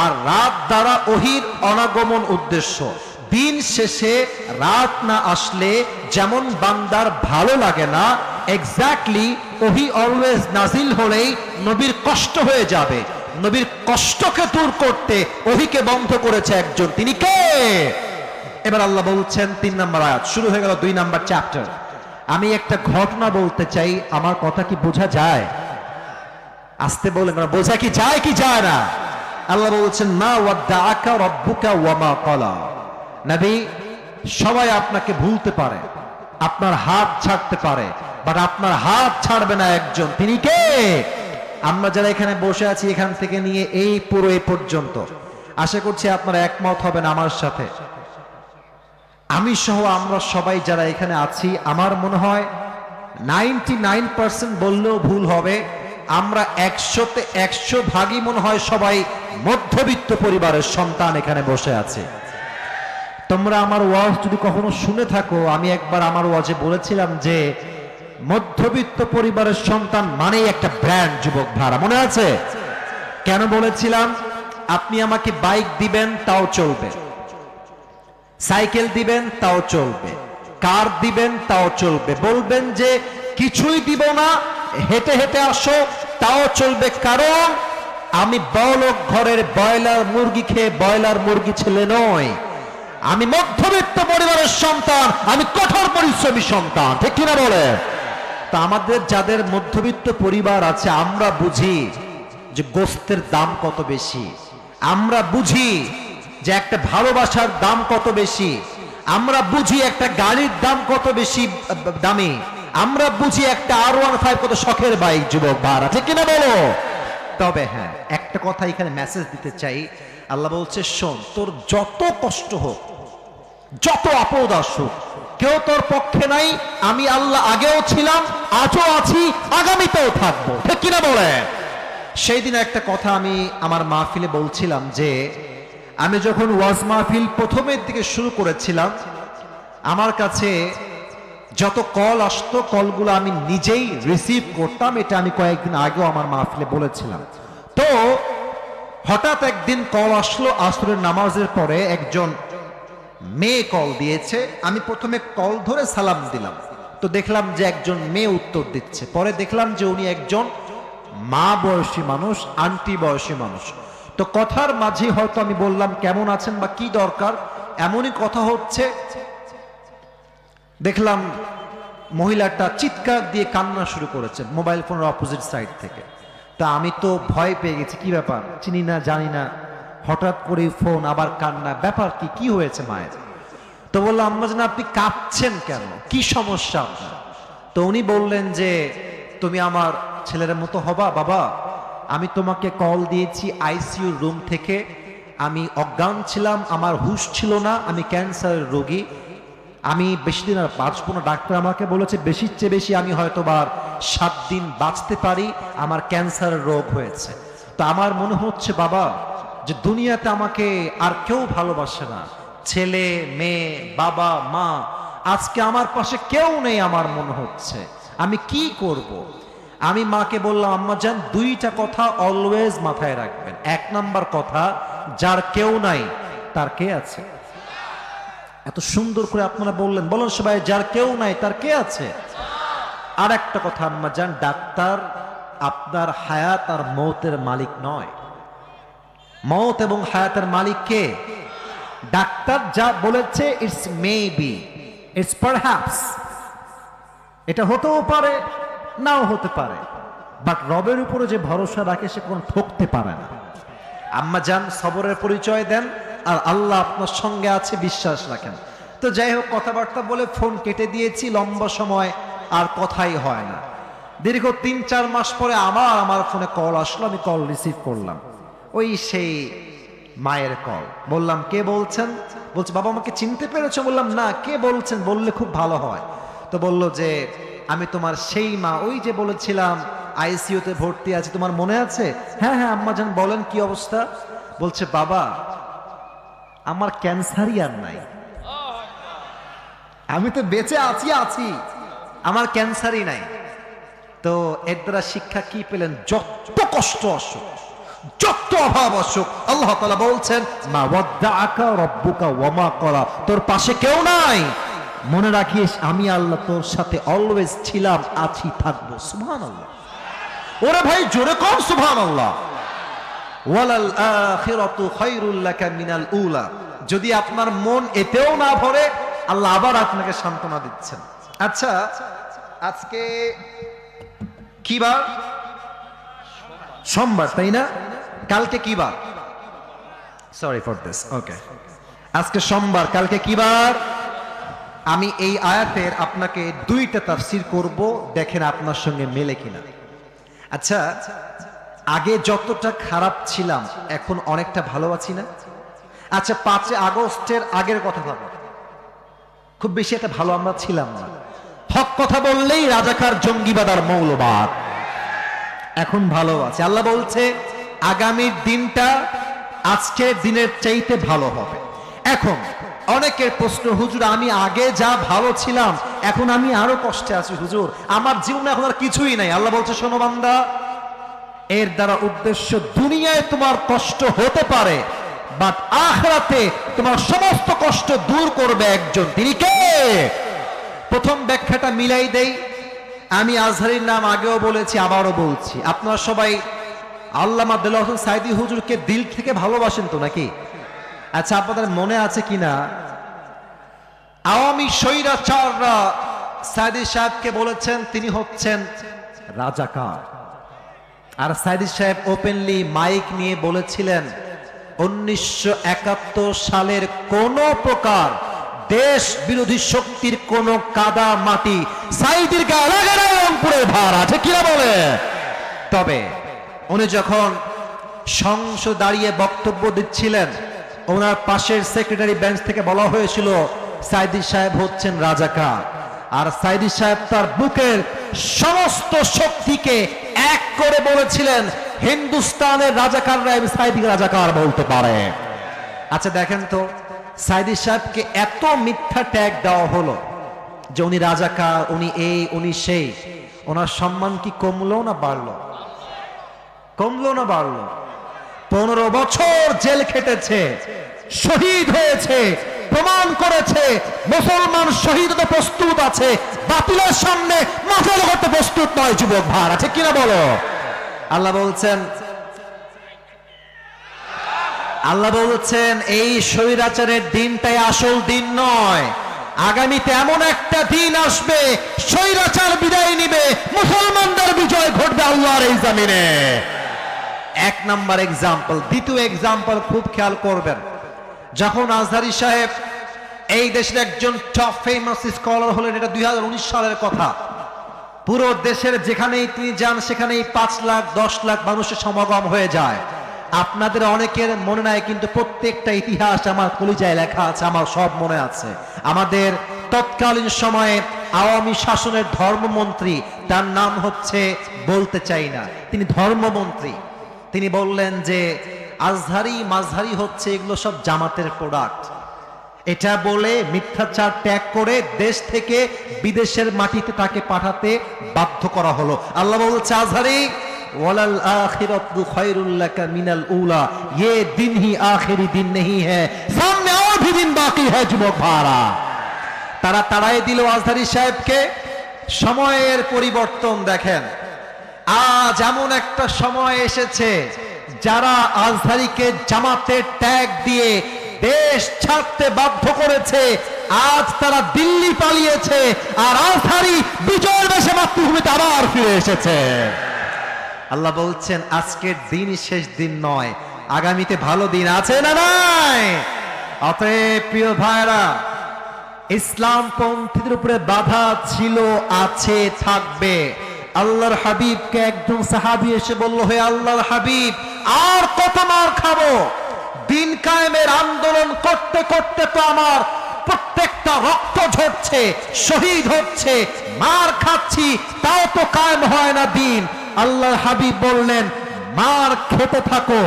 আর রাত দ্বারা ওহির অনাগমন উদ্দেশ্য। দিন শেষে রাত না আসলে যেমন বান্দার ভালো লাগে না, এক্স্যাক্টলি ওহি অলওয়েজ নাজিল হলেই নবীর কষ্ট হয়ে যাবে। নবীর কষ্টকে দূর করতে ওহিকে বন্ধ করেছে একজন, তিনি কে? এবার আল্লাহ বলছেন 3 নম্বর আয়াত, শুরু হয়ে গেল 2 নম্বর চ্যাপ্টার। আমি একটা ঘটনা বলতে চাই, আমার কথা কি বোঝা যায়? আসতে বলেন, বোঝা কি যায় না? আল্লাহ বলছেন মা ওয়াদ্দাআকা রাব্বুকা ওয়া মা ক্বালা। নবী, সবাই আপনাকে ভুলতে পারে, আপনার হাত ছাড়তে পারে, বাট আপনার হাত ছাড়বে না একজন, তিনি কে? আমরা যারা এখানে বসে আছি, এখান থেকে নিয়ে এই পুরো এই পর্যন্ত, আশা করছি আপনারা একমত হবেন আমার সাথে। আমি সহ আমরা সবাই যারা এখানে আছি, আমার মনে হয় 99% বললেও ভুল হবে, আমরা 100তে 100 ভাগই মনে হয় সবাই মধ্যবিত্ত পরিবারের সন্তান এখানে বসে আছে। তোমরা আমার ওয়াজ যদি কখনো শুনে থাকো, আমি একবার আমার ওয়াজে বলেছিলাম যে মধ্যবিত্ত পরিবারের সন্তান মানেই একটা ব্র্যান্ড। যুবক ভাড়া মনে আছে? কেন বলেছিলাম? আপনি আমাকে বাইক দিবেন তাও চলবে, সাইকেল দিবেন তাও চলবে, কার দিবেন তাও চলবে, বলবেন যে কিছুই দিব না, হেঁটে হেঁটে আসো, তাও চলবে, কারণ আমি বড়লোক ঘরের ব্রয়লার মুরগি খেয়ে ব্রয়লার মুরগি ছেলে নয়, আমি মধ্যবিত্ত পরিবারের সন্তান, আমি কঠোর পরিশ্রমী সন্তান। ঠিক কিনা বলে? তা আমাদের যাদের মধ্যবিত্ত পরিবার আছে, আমরা বুঝি যে গোস্তের দাম কত বেশি, আমরা বুঝি যে একটা ভালোবাসার দাম কত বেশি, আমরা বুঝি একটা গাড়ির দাম কত বেশি দামি, আমরা বুঝি একটা R15 কত শখের বাইক যুবক ভাড়া, ঠিক কিনা বলো? তবে হ্যাঁ, একটা কথা এখানে মেসেজ দিতে চাই। আল্লাহ বলছে, শোন, তোর যত কষ্ট হোক, যত আপদ আসুক, কেউ তোর পক্ষে নাই। আমি আল্লাহ আগেও ছিলাম, আজও আছি, আগামীতেও থাকবো, ঠিক কিনা বলে? সেই দিন একটা কথা আমি আমার মাহফিলে বলছিলাম যে আমি যখন ওয়াজ মাহফিল প্রথমের দিকে শুরু করেছিলাম, আমার কাছে যত কল আসতো, কলগুলো আমি নিজেই রিসিভ করতাম। এটা আমি কয়েকদিন আগেও আমার মাহফিলে বলেছিলাম। তো হঠাৎ একদিন কল আসলো, আসরের নামাজের পরে একজন মেয়ে কল দিয়েছে। আমি প্রথমে কল ধরে সালাম দিলাম, তো দেখলাম যে একজন মেয়ে উত্তর দিচ্ছে। পরে দেখলাম যে উনি একজন মা বয়সী মানুষ, আন্টি বয়সী মানুষ। তো কথার মাঝে হয়তো আমি বললাম কেমন আছেন বা কি দরকার, এমনই কথা হচ্ছে, দেখলাম মহিলাটা চিৎকার দিয়ে কান্না শুরু করেছেন মোবাইল ফোনের অপোজিট সাইড থেকে। তা আমি তো ভয় পেয়ে গেছি, কি ব্যাপার, চিনি না জানি না, হঠাৎ করে ফোন, আবার কান্না, ব্যাপার কি, কি হয়েছে মায়ের? তো বললাম, আম্মা জান আপনি কাঁদছেন কেন, কি সমস্যা আপনার? তো উনি বললেন যে তুমি আমার ছেলের মতো হবা বাবা, আমি তোমাকে কল দিয়েছি আইসিইউ রুম থেকে, আমি অজ্ঞান ছিলাম, আমার হুঁশ ছিল না, আমি ক্যান্সারের রোগী, আমি বেশি দিন আর বাঁচবো না। ডাক্তার আমাকে বলেছে বেশির চেয়ে বেশি আমি হয়তো বা 7 দিন বাঁচতে পারি, আমার ক্যান্সারের রোগ হয়েছে। তো আমার মনে হচ্ছে বাবা যে দুনিয়াতে আমাকে আর কেউ ভালোবাসে না, ছেলে মেয়ে বাবা মা, আজকে আমার পাশে কেউ নেই, আমার মনে হচ্ছে আমি কি করব। আমি মাকে বললাম, আম্মা জান দুইটা কথা অলওয়েজ মাথায় রাখবেন। 1 নাম্বার কথা, যার কেউ নাই তার কে আছে। এত সুন্দর করে আপনারা বললেন, বলেন সবাই, যার কেউ নাই তার কে আছে। আর একটা কথা আম্মা জান, ডাক্তার আপনার হায়াত আর মৌতের মালিক নয়। মৌত এবং হায়াতের মালিক কে? ডাক্তার যা বলেছে ইটস মেবি, ইটস পারহ্যাপস, এটা হতেও পারে নাও হতে পারে, বাট রবের উপরে যে ভরসা রাখে সে কোন ঠকতে পারে না। আম্মা জান সবরের পরিচয় দেন, আর আল্লাহ আপনার সঙ্গে আছে, বিশ্বাস রাখেন। তো যাই হোক, কথাবার্তা বলে ফোন কেটে দিয়েছি। লম্বা সময় আর কথাই হয় না। দীর্ঘ 3-4 মাস পরে আমার ফোনে কল আসলো, আমি কল রিসিভ করলাম। ওই সেই মায়ের কল। বললাম, কে বলছেন? বলছে, বাবা আমাকে চিনতে পেরেছো? বললাম, না, কে বলছেন বললে খুব ভালো হয়। তো বলল যে আমি তোমার সেই মা, ওই যে বলেছিলাম আইসিইউতে ভর্তি আছে, তোমার মনে আছে? হ্যাঁ হ্যাঁ আম্মা জান বলেন, কি অবস্থা? বলছে, বাবা আমার ক্যান্সারই আর নাই, আমি তো বেঁচে আছি, আমার ক্যান্সারই নাই। তো এর দ্বারা শিক্ষা কি পেলেন? যত কষ্ট আসুক, যত অভাব আসুক, আল্লাহ তাআলা বলছেন, মা ওয়াদ্দাআকা রাব্বুকা ওয়া মা ক্বালা, তোর পাশে কেউ নাই, মনে রাখিস আমি আল্লাহ তোর সাথে অলওয়েজ ছিলাম, আছি, থাকবো। সুবহানাল্লাহ। ওরে ভাই জোরে কর সুবহানাল্লাহ। ওয়ালাল আখিরাতু খায়রুল লাকা মিনাল উলা। যদি আপনার মন এতেও না ভরে, আল্লাহ আবার আপনাকে সান্ত্বনা দিচ্ছেন। আচ্ছা, আজকে কি বার? সোমবার, তাই না? কালকে কি বার? Sorry for this. ওকে, আজকে সোমবার, কালকে কি বার? আমি এই আয়াতের আপনাকে 2টা তাফসীর করব, দেখেন আপনার সঙ্গে মেলে কিনা। আচ্ছা, আগে যতটা খারাপ ছিলাম এখন অনেকটা ভালো আছি না? আচ্ছা, 5 আগস্টের আগের কথা ভাবো, খুব বেশি একটা ভালো আমরা ছিলাম না। হক কথা বললেই রাজাকার, জঙ্গিবাদ আর মৌলবাদ। এখন ভালো আছে। আল্লাহ বলছে আগামীর দিনটা আজকের দিনের চাইতে ভালো হবে। এখন অনেকের প্রশ্ন, হুজুর আমি আগে যা ভালো ছিলাম এখন আমি আরো কষ্টে আছি হুজুর, আমার জীবনে এখন আর কিছুই নাই। আল্লাহ বলছে, শোনো বান্দা, এর দ্বারা উদ্দেশ্য দুনিয়ায় তোমার কষ্ট হতে পারে, বাট আখিরাতে তোমার সমস্ত কষ্ট দূর করবে একজন, তিনি কে? প্রথম ব্যাখ্যাটা মিলাই দেই। আমি আজহারীর নাম আগেও বলেছি, আবারও বলছি, আপনারা সবাই আল্লামা দেলোয়ার হোসেন সাঈদী হুজুরকে দিল থেকে ভালোবাসেন তো নাকি? আচ্ছা, আপনাদের মনে আছে কিনা আওয়ামী স্বৈরাচাররা সাঈদী সাহেবকে বলেছেন তিনি হচ্ছেন রাজাকার, আর সাঈদী সাহেব ওপেনলি মাইক নিয়ে বলেছিলেন 1971 সালের কোন প্রকার দেশ বিরোধী শক্তির কোন কাদা মাটি সাইদির গায়ে লাগে না, রংপুরের ভার আছে কিনা বলে। তবে উনি যখন সংসদ দাঁড়িয়ে বক্তব্য দিচ্ছিলেন, ওনার পাশের সেক্রেটারি বেঞ্চ থেকে বলা হয়েছিল সাইদি সাহেব হচ্ছেন রাজাকার, আর সাইদি সাহেব তার বুকের সমস্ত শক্তিকে এক করে বলেছিলেন হিন্দুস্তানের রাজাকাররা সাইদি রাজাকার বলতে পারে। আচ্ছা দেখেন তো, সাইদি সাহেবকে এত মিথ্যা ট্যাগ দেওয়া হলো যে উনি রাজাকার, উনি এই উনি সেই, ওনার সম্মান কি কমলো না বাড়লো? কমলো না বাড়লো? 15 বছর জেল খেটেছে, শহীদ হয়েছে, প্রমাণ করেছে মুসলমান শহীদ হতে প্রস্তুত আছে, বাতিলের সামনে মাথা করতে প্রস্তুত নয়। যুবক ভার আছে কিনা বলো? আল্লাহ বলছেন এই স্বৈরাচারের দিনটাই আসল দিন নয়, আগামীতে এমন একটা দিন আসবে স্বৈরাচার বিদায় নিবে, মুসলমানদের বিজয় ঘটবে আল্লাহর এই জমিনে। এক নাম্বার এক্সাম্পল। দ্বিতীয় এক্সাম্পল খুব খেয়াল করবেন, যখন আজহারী সাহেব এই দেশের একজন টপ ফেমাস স্কলার হলেন, এটা 2019 সালের কথা, পুরো দেশের যেখানেই তিনি যান সেখানেই 5 লাখ 10 লাখ মানুষের সমাগম হয়ে যায়। আপনাদের অনেকের মনে নাই, কিন্তু প্রত্যেকটা ইতিহাস আমার কলিজায় লেখা আছে, আমার সব মনে আছে। আমাদের তৎকালীন সময়ে আওয়ামী শাসনের ধর্মমন্ত্রী, তার নাম হচ্ছে বলতে চাই না, তিনি ধর্মমন্ত্রী, তিনি বললেন যে আজহারি মাঝহারি হচ্ছে এগুলো সব জামাতের প্রোডাক্ট। এটা বলে মিথ্যাচার ত্যাগ করে দেশ থেকে বিদেশের মাটিতে তাকে পাঠাতে বাধ্য করা হলো। আল্লাহ বলছে আজহারি ওয়ালাল আখিরাতু খায়রুল লাকা মিনাল উলা, ये दिन ही आखिरी दिन नहीं है, सामने और भी दिन बाकी है। যুবক ভাড়া, তারা তাড়াই দিল আজহারী সাহেবকে। সময়ের পরিবর্তন দেখেন, আজ এমন একটা সময় এসেছে যারা আজহারীকে জামাতের ট্যাগ দিয়ে দেশ ছাড়তে বাধ্য করেছে, আজ তারা দিল্লি পালিয়েছে, আর আজহারী বিজয়ের বেশে মাতৃভূমিতে আবার ফিরে এসেছে। আল্লাহ বলছেন আজকের দিন শেষ দিন নয়, আগামীতে ভালো দিন আছে না নাই? অতএব প্রিয় ভাইরা, ইসলাম পন্থীদের উপরে বাধা ছিল, আছে, থাকবে। আল্লাহর হাবিবকে একজন সাহাবী এসে বলল, হে আল্লাহর হাবিব, আর কত মার খাবো? দিন কায়েমের আন্দোলন করতে করতে তো আমার প্রত্যেকটা রক্ত ঝরছে, শহীদ হচ্ছে, মার খাচ্ছি, তাও তো কায়েম হয় না দিন। আল্লাহর হাবিব বললেন, মার খেতে থাকো,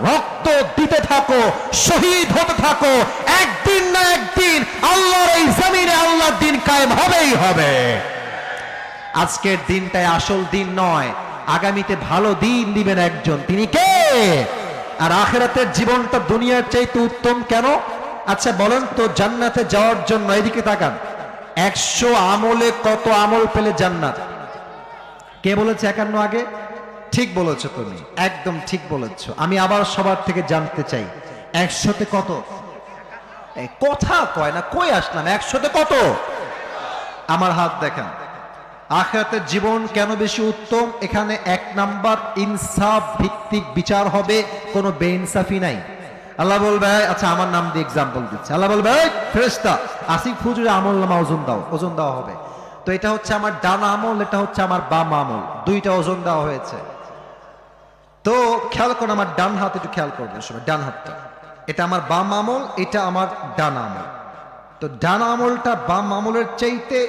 রক্ত দিতে থাকো, শহীদ হতে থাকো, একদিন না একদিন আল্লাহর এই জমিনে আল্লাহর দিন কায়েম হবেই হবে। আজকের দিনটাই আসল দিন নয়, আগামীতে ভালো দিন দিবেন একজন, তিনি কে? আর আখিরাতের জীবনটা দুনিয়ার চাইতে উত্তম কেন? আচ্ছা বলেন তো, জান্নাতে যাওয়ার জন্য এদিকে তাকান, 100 আমলে কত আমল পেলে জান্নাত? কে বলেছে 51 আগে? ঠিক বলেছো তুমি, একদম ঠিক বলেছো। আমি আবার সবার থেকে জানতে চাই, 100তে কত? কথা কয় না, কই আসলাম, 100তে কত? আমার হাত দেখেন। আখিরাতের জীবন কেন বেশি উত্তম? এখানে 1 নাম্বার, ইনসাফ ভিত্তিক বিচার হবে, কোনো বেইনসাফি নাই। আল্লাহ বলবে, আচ্ছা আমার নাম দিয়ে এক্সাম্পল দিচ্ছে, আল্লাহ বলবে ফেরেশতা আসিফ হুজুরের আমল নামা ওজন দাও, ওজন দেওয়া হবে। তো এটা হচ্ছে আমার ডান আমল, এটা হচ্ছে আমার বাম আমল, দুইটা ওজন দেওয়া হয়েছে। তো খেয়াল করুন, আমার ডান হাত একটু খেয়াল করবেন সবাই, ডান হাতটা, এটা আমার বাম আমল, এটা আমার ডান আমল। তো ডান আমলটা বাম আমলের চাইতে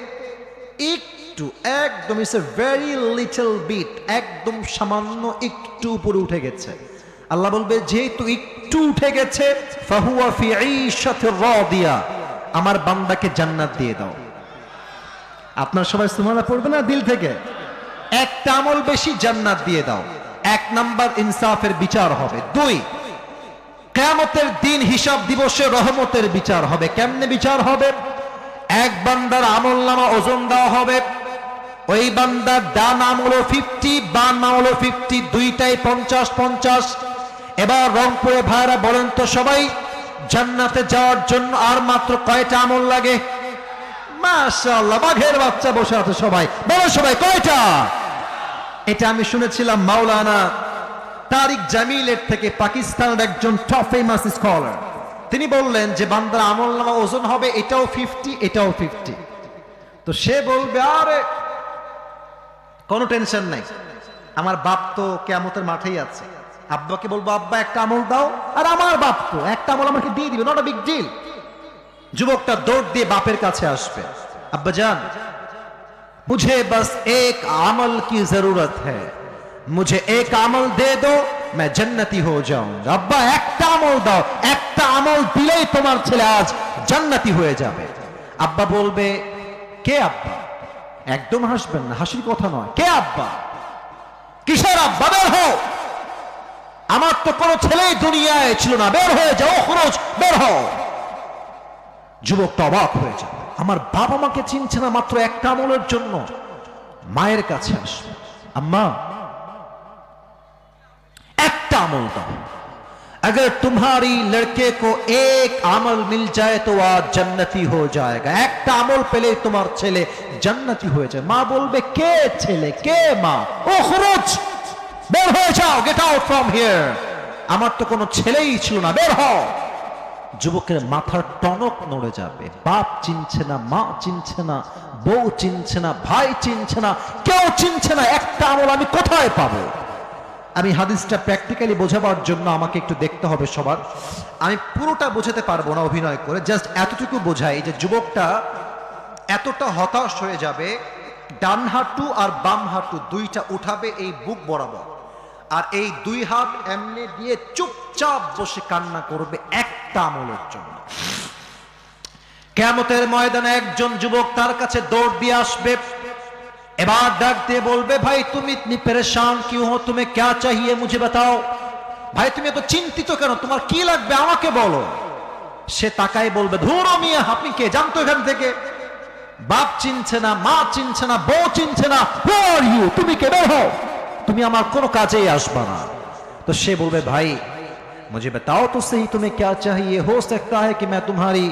একটু, একদম it's a very little bit, একদম সামান্য একটু উপরে উঠে গেছে। আল্লাহ বলবে যেহেতু একটু উঠে গেছে, ফাহুয়া ফি ঈশাতির রাদিয়া, আমার বান্দাকে জান্নাত দিয়ে দাও। আপনার সবাই সুবহানাল্লাহ পড়বে না দিল থেকে? একটা আমল বেশি, জান্নাত দিয়ে দাও। 1 নাম্বার ইনসাফের বিচার হবে। 2, কিয়ামতের দিন হিসাব দিবসে রহমতের বিচার হবে। কেমনে বিচার হবে? এক বান্দার আমলনামা ওজন দেওয়া হবে, ওই বান্দার ডান আমল 50, বাম আমল 50, দুইটাই 50-50। এবার রংপুরে ভাইরা বলেন তো সবাই, জান্নাতে যাওয়ার জন্য আর মাত্র কয়টা আমল লাগে? মাশাআল্লাহ, বাঘের বাচ্চা বসে আছে সবাই, বলো সবাই কয়টা? এটা আমি শুনেছিলাম মাওলানা তারিক জামিলের থেকে, পাকিস্তানের একজন টপ ফেমাস স্কলার, তিনি বললেন যে বান্দার আমলনামা ওজন হবে এটাও 50 এটাও 50। তো সে বলবে আরে কোনো টেনশন নাই, আমার বাপ তো কিয়ামতের মাঠেই আছে, আব্বাকে বলবো আব্বা একটা আমল দাও, আর আমার বাপ তো একটা আমল আমাকে দিয়ে দিবে, নট আ বিগ ডিল। যুবকটা দৌড় দিয়ে বাপের কাছে আসবে, আব্বা জান मुझे बस एक अमल की जरूरत है, मुझे एक अमल दे दो मैं जन्नती हो जाऊंगा। अब्बा একটা আমল দাও, একটা আমল দিলেই তোমার ছেলে আজ জান্নাতি হয়ে যাবে। আব্বা বলবে কে আব্বা? একদম হাসবেন না, হাসির কথা নয়। কে আব্বা? কিসের আব্বা? বের হও, আমার তো কোনো ছেলেই দুনিয়ায় ছিল না, বের হয়ে যাও, খরচ বের হও। যুবকটা অবাক হয়ে যায়, আমার বাবা মাকে চিনছে না মাত্র একটা আমলের জন্য। মায়ের কাছে আসবে, আম্মা একটা আমল দাও, अगर तुम्हारी लड़के को एक अमल मिल जाए तो आज जन्नती हो जाएगा। একটা আমল পেলে তোমার ছেলে জান্নাতি হয়ে যায়। মা বলবে কে ছেলে, কে মা? ও খরচ, বের হয়ে যাও, গেট আউট ফ্রম হিয়ার, আমার তো কোনো ছেলেই ছিল না, বের হও। যুবকের মাথার টনক নড়ে যাবে, বাপ চিনছে না, মা চিনছে না, বউ চিনছে না, ভাই চিনছে না, কেউ চিনছে না, একটা আমল আমি কোথায় পাবো? আমি হাদিসটা প্র্যাকটিক্যালি বোঝাবার জন্য আমাকে একটু দেখতে হবে সবার, আমি পুরোটা বোঝাতে পারবো না অভিনয় করে, জাস্ট এতটুকু বোঝাই যে যুবকটা এতটা হতাশ হয়ে যাবে, ডান হাঁটু আর বাম হাঁটু দুইটা উঠাবে এই বুক বরাবর, আর এই দুই হাত এমনি দিয়ে চুপচাপ বসে কান্না করবে একটা আমলের জন্য। কিয়ামতের ময়দানে একজন যুবক তার কাছে দৌড় দিয়ে আসবে, এবার ডাক দিয়ে বলবে ভাই তুমি ইতনি পরেশান क्यों हो, तुम्हें क्या चाहिए मुझे बताओ। ভাই তুমি এত চিন্তিত কেন, তোমার কি লাগবে আমাকে বলো। সে তাকাই বলবে ধুরো মিয়া, আপনি কে, জানতো এখান থেকে? বাপ চিনছে না, মা চিনছে না, বউ চিনছে না, হু আর ইউ, তুমি কে, বের হও, তুমি আমার কোনো কাজেই আসবা না। তো সে বলবে ভাই मुझे बताओ तो सही तुम्हें क्या चाहिए, हो सकता है कि मैं तुम्हारी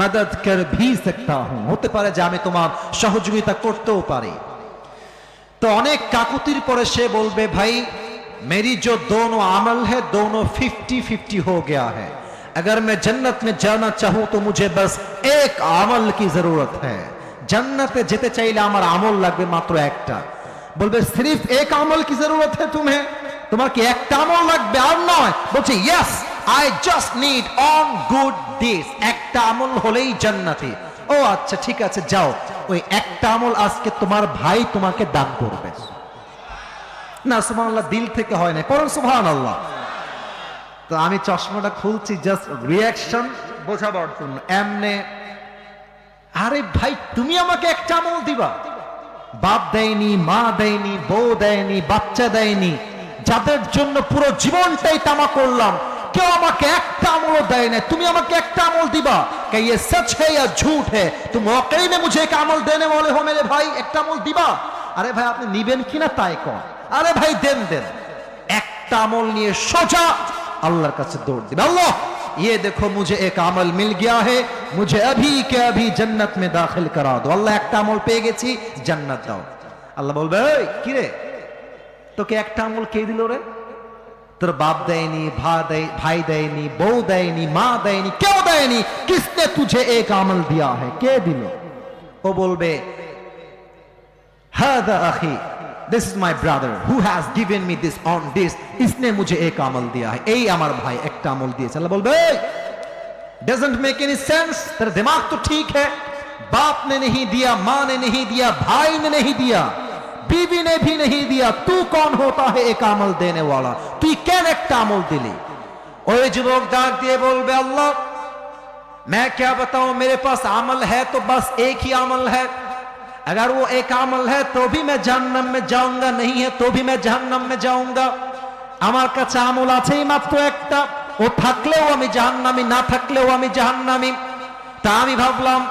मदद कर भी सकता हूं, হতে পারে যে আমি তোমার সহযোগিতা করতেও পারি। তো অনেক কাকুতির পরে সে বলবে ভাই मेरी जो दोनों अमल है दोनों 50-50 हो गया है, अगर मैं जन्नत में जाना चाहूं तो मुझे बस एक अमल की जरूरत है, जन्नते যেতে চাইলে আমার আমল লাগবে মাত্র একটা। বলবে সির্ফ এক আমল কি জরুরত है तुम्हें, তোমার কি একটা আমল লাগবে আর নয়? বলছে yes I just need on good deeds, একটা আমল হলেই জান্নাতি। ও আচ্ছা ঠিক আছে যাও, ওই একটা আমল আজকে তোমার ভাই তোমাকে দান করবে। না সুবহানাল্লাহ, দিল থেকে হয় না, পড়ুন সুবহানাল্লাহ। তো আমি চশমাটা খুলছি জাস্ট রিঅ্যাকশন বোঝাবার জন্য, এমনে আরে ভাই তুমি আমাকে একটা আমল দিবা, বাপ দেয়নি, মা দেয়নি, বউ দেয়নি, বাচ্চা দেয়নি, যাদের জন্য পুরো জীবনটাই তামা করলাম, কেউ আমাকে একটা আমলও দেয় না, তুমি আমাকে একটা আমল দিবা? क्या ये सच है या झूठ है, तुम वाकई में मुझे एक अमल देने वाले हो मेरे भाई, একটা আমল দিবা? আরে ভাই আপনি নিবেন কিনা তাই কর, আরে ভাই দেন দেন। একটা আমল নিয়ে সোজা আল্লাহর কাছে দৌড় দিবে, আল্লাহ ये देखो मुझे एक अमल मिल गया है, मुझे अभी के अभी जन्नत में दाखिल करा दो। আল্লাহ একটা আমল পেয়ে গেছি, জান্নাত দাও। আল্লাহ বলবে এই কি রে, তোকে একটা আমল কে দিল রে? তোর বাপ দেয়নি, ভাই দেয়নি, বউ দেয়নি, মা দেয়নি, কেউ দেয়নি, কিসনে তুঝে এক আমল দিয়া है, কে দিল? ও বলবে হাদা আখি, this is my brother who has given me this on this, इसने मुझे एक अमल दिया है, এই আমার ভাই একটা আমল দিয়েছে। আল্লাহ বলবে doesn't make any sense, तेरा दिमाग तो ठीक है, बाप ने नहीं दिया, माँ ने नहीं दिया, भाई ने नहीं दिया, बीवी ने भी नहीं दिया, तू कौन होता है एक अमल देने वाला, তুই কেন একটা আমল দিলি? ওই যুবক ডাক দিয়ে বলবে আল্লাহ मैं क्या बताऊं, मेरे पास अमल है तो बस एक ही अमल है, अगर वो एक अमल है तो भी मैं जहन्नम में जाऊंगा, नहीं है तो भी मैं जहन्नम में जाऊंगा। আমার কাছে আমল আছেই মাত্র একটা, ও থাকলেও আমি জাহান্নামী, না থাকলেও আমি জাহান্নামী। তা আমি ভাবলাম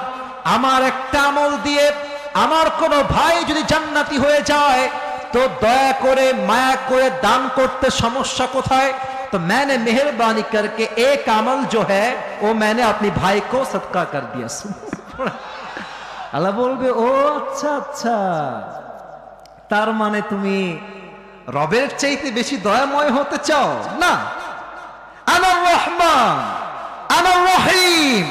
আমার একটা আমল দিয়ে আমার কোনো ভাই যদি জান্নাতি হয়ে যায় তো দয়া করে মায়া করে দান করতে সমস্যা কোথায়? तो मैंने मेहरबानी करके एक अमल जो है वो मैंने अपने भाई को सदका कर दिया। আল্লাহ বলবে ও আচ্ছা আচ্ছা, তার মানে তুমি রবের চাইতে বেশি দয়াময় হতে চাও না? আনার রহমান, আনার রহিম,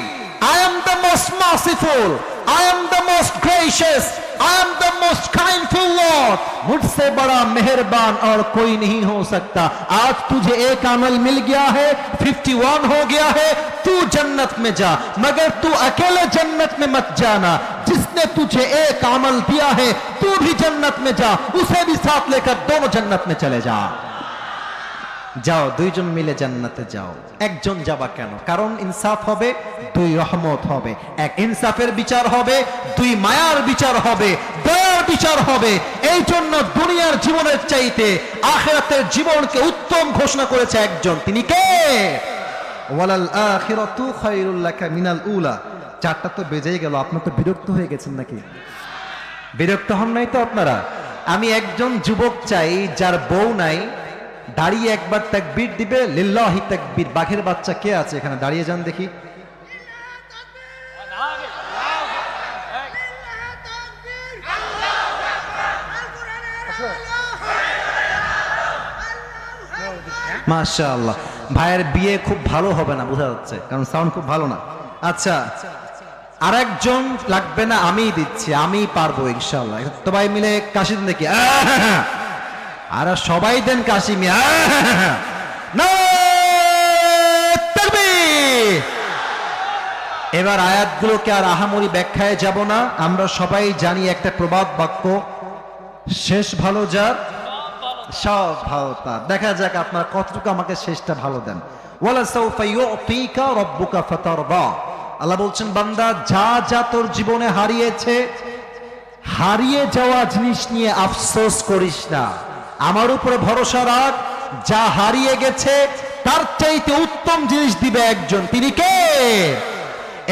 I am the most merciful, I am the most gracious, I am the most kindful Lord. मुझसे बड़ा मेहरबान और कोई नहीं हो सकता. आज तुझे एक अमल मिल गया है, 51 हो गया है, तू जन्नत में जा, मगर तू अकेले जन्नत में मत जाना. जिसने तुझे एक अमल दिया है, तू भी जन्नत में जा, उसे भी साथ लेकर दोनों जन्नत में चले जा. যাও, দুইজন মিলে জান্নাতে যাও। একজন যাবা কেন? কারণ ইনসাফ হবে, দুই রহমত হবে। এক ইনসাফের বিচার হবে, দুই মায়ার বিচার হবে, দয়ার বিচার হবে। এই জন্য দুনিয়ার জীবনের চাইতে আখিরাতের জীবনকে উত্তম ঘোষণা করেছে একজন, তিনি কে? ওয়ালাল আখিরাতু খায়রুল লাকা মিনাল উলা। চারটা তো বেজেই গেল, আপনারা তো বিরক্ত হয়ে গেছেন নাকি? বিরক্ত হন নাই তো আপনারা? আমি একজন যুবক চাই যার বউ নাই, দাঁড়িয়ে একবার তাকবীর দিবে, লিল্লাহি তাকবীর। বাঘের বাচ্চা কে আছে এখানে? দাঁড়িয়ে যান দেখি। মাশাআল্লাহ, ভাইয়ের বিয়ে খুব ভালো হবে না বোঝা যাচ্ছে, কারণ সাউন্ড খুব ভালো না। আচ্ছা, আরেকজন লাগবে না, আমিই দিচ্ছি, আমিই পারবো ইনশাআল্লাহ। তো ভাই মিলে কাশি দিন দেখি। আর সবাই দেন কাশি মিয়া। এবার আয়াতগুলোকে আর আহামরি ব্যাখ্যায় যাব না, আমরা সবাই জানি একটা প্রবাদ বাক্য, শেষ ভালো যার সব ভালো তার। দেখা যাক আপনারা কতটুকু আমাকে শেষটা ভালো দেন। ওয়ালা সাউফা ইউতিকা রাব্বুকা ফাতারদা। আল্লাহ বলছেন, বান্দা যা যা তোর জীবনে হারিয়েছে, হারিয়ে যাওয়া জিনিস নিয়ে আফসোস করিস না, আমার উপরে ভরসা রাখ। যা হারিয়ে গেছে তার চাইতে উত্তম জিনিস দিবে একজন, তিনি কে?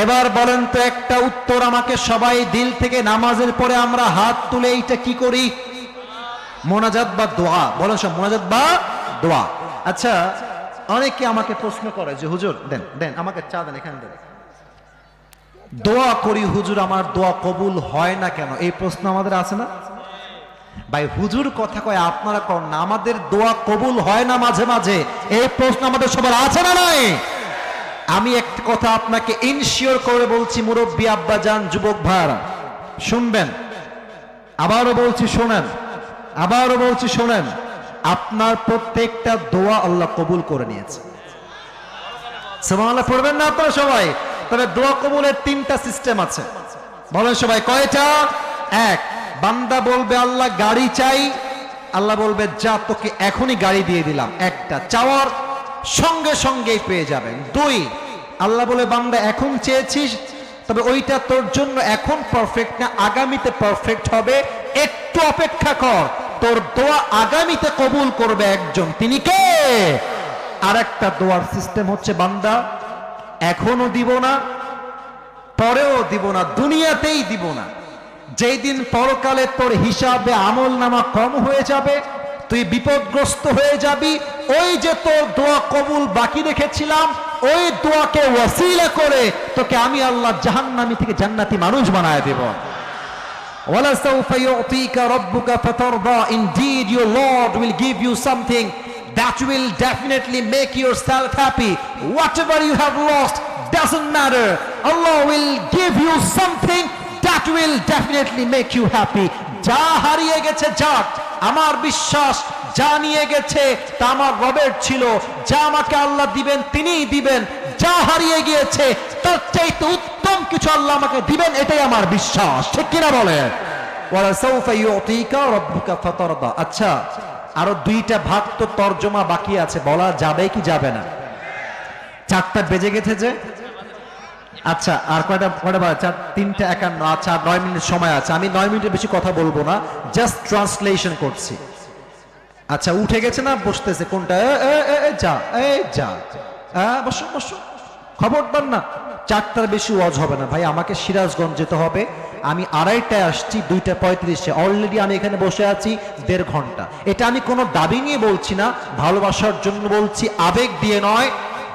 এবার বলেন তো একটা উত্তর আমাকে সবাই দিল থেকে। নামাজের পরে আমরা হাত তুলে এইটা কি করি? মোনাজাত বা দোয়া। বলেন সব, মোনাজাত বা দোয়া। আচ্ছা, অনেকে আমাকে প্রশ্ন করে যে হুজুর দেন দেন আমাকে চা দেন, এখানে দেন। দোয়া করি হুজুর, আমার দোয়া কবুল হয় না কেন? এই প্রশ্ন আমাদের আছে না ভাই? হুজুর কথা কয়, আপনারা কন না, আমাদের দোয়া কবুল হয় না মাঝে মাঝে, এই প্রশ্ন আমাদের সবার আছে না নাই? আমি একটা কথা আপনাকে ইনশিওর করে বলছি, মুরব্বী আব্বা জান, যুবক ভাইরা শুনবেন, আবারও বলছি শোনেন, আবারও বলছি শোনেন, আপনার প্রত্যেকটা দোয়া আল্লাহ কবুল করে নিয়েছে। সুবহানাল্লাহ পড়বেন না আপনারা সবাই? তবে দোয়া কবুলের তিনটা সিস্টেম আছে। বলেন সবাই, কয়টা? এক, বান্দা বলবে আল্লাহ গাড়ি চাই, আল্লাহ বলবে যা তোকে এখনই গাড়ি দিয়ে দিলাম, একটা চাওয়ার সঙ্গে সঙ্গেই পেয়ে যাবেন। দুই, আল্লাহ বলে বান্দা এখন চেয়েছিস, তবে ওইটা তোর জন্য এখন পারফেক্ট না, আগামীতে পারফেক্ট হবে, একটু অপেক্ষা কর, তোর দোয়া আগামীতে কবুল করবে একজন, তিনি কে? আর একটা দোয়ার সিস্টেম হচ্ছে, বান্দা এখনো দিব না, পরেও দিব না, দুনিয়াতেই দিব না, যেই দিন পরকালে তোর হিসাবে আমল নামা কম হয়ে যাবে, তুই বিপদগ্রস্ত হয়ে যাবি, ওই যে তোর দোয়া কবুল বাকি রেখেছিলাম, ওই দোয়াকে ওয়াসিলা করে তোকে আমি আল্লাহ জাহান্নামী থেকে জান্নাতি মানুষ বানায় দেব। ওয়ালা সাউফা ইউতিকা রাব্বুকা ফাতারদা। Indeed your Lord will give you something that will definitely make yourself happy. Whatever you have lost doesn't matter. Allah will give you something that will definitely make you happy. যা হারিয়ে গেছে যাক, আমার বিশ্বাস যা নিয়ে গেছে তা আমার রবের ছিল, যা আমাকে আল্লাহ দিবেন তিনিই দিবেন, যা হারিয়ে গিয়েছে তার চাইতে উত্তম কিছু আল্লাহ আমাকে দিবেন, এটাই আমার বিশ্বাস, ঠিক কিনা বলেন? ওয়ালা সাউফা ইউতিকা রাব্বুকা ফাতারদা। আচ্ছা, আরো দুইটা ভাগ তো তরজমা বাকি আছে, বলা যাবে কি যাবে না? চারটা বেজে গেছে যে। আচ্ছা, আর কয়টা বাজে? 3:51। আচ্ছা, 9 মিনিট সময় আছে, আমি 9 মিনিটের বেশি কথা বলবো না, জাস্ট ট্রান্সলেশন করছি। আচ্ছা, উঠে গেছে না বসতেছে? কোনটা? যা যা, বসো বসো, খবরদার না, 4টার বেশি ওয়াজ হবে না ভাই, আমাকে সিরাজগঞ্জ যেতে হবে, আমি 2:30টায় আসছি, 2:35-এ অলরেডি আমি এখানে বসে আছি 1.5 ঘন্টা। এটা আমি কোনো দাবি নিয়ে বলছি না, ভালোবাসার জন্য বলছি, আবেগ দিয়ে নয়,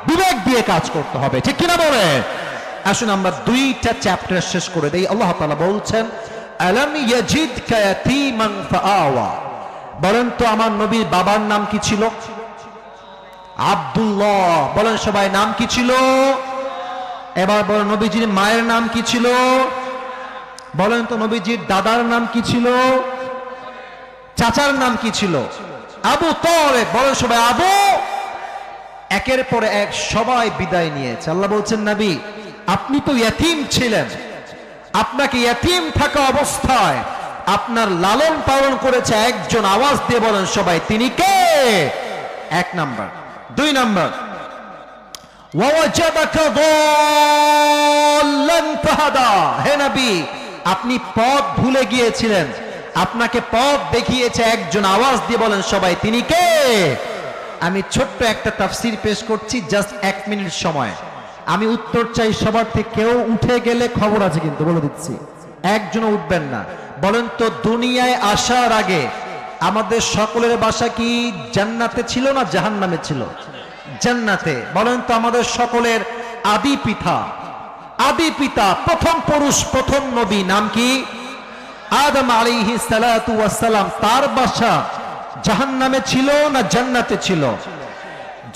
বিবেক দিয়ে কাজ করতে হবে, ঠিক কিনা বলে? আসুন আমরা 2টা চ্যাপ্টার শেষ করে দেই। আল্লাহ তাআলা বলছেন, আলাম ইয়াজিদকা ইয়াতীমান ফাআওয়া। বলেন তো আমার নবীর বাবার নাম কি ছিল? আব্দুল্লাহ। বলেন সবাই, নাম কি ছিল? এবার বলেন নবীজির মায়ের নাম কি ছিল? বলেন তো নবীজির দাদার নাম কি ছিল? চাচার নাম কি ছিল? আবু তালেব। বলেন সবাই আবু। একের পরে এক সবাই বিদায় নিয়েছে। আল্লাহ বলছেন, নবী আপনি তো ইয়তীম ছিলেন, আপনাকে ইয়তীম থাকা অবস্থায় আপনার লালন পালন করেছে একজন। আওয়াজ দিয়ে বলেন সবাই, তিনি কে? এক নাম্বার। দুই নাম্বার, ওয়াওয়াজাদাকা দাল্লান ফাহাদা। হে নবী আপনি পথ ভুলে গিয়েছিলেন, আপনাকে পথ দেখিয়েছে একজন। আওয়াজ দিয়ে বলেন সবাই, তিনি কে? আমি ছোট্ট একটা তাফসীর পেশ করছি, জাস্ট 1 মিনিট সময়। আমি উত্তর চাই সবার থেকে। কেউ উঠে গেলে খবর আছে কিন্তু, বলে দিচ্ছি, একজনও উঠবেন না। বলেন তো দুনিয়ায় আসার আগে আমাদের সকলের বাসা কি জান্নাতে ছিল না জাহান্নামে ছিল? জান্নাতে। বলেন তো আমাদের সকলের আদি পিতা প্রথম পুরুষ প্রথম নবী নাম কি? আদম আলাইহিস সালাতু ওয়াস সালাম। তার বাসা জাহান্নামে ছিল না জান্নাতে ছিল?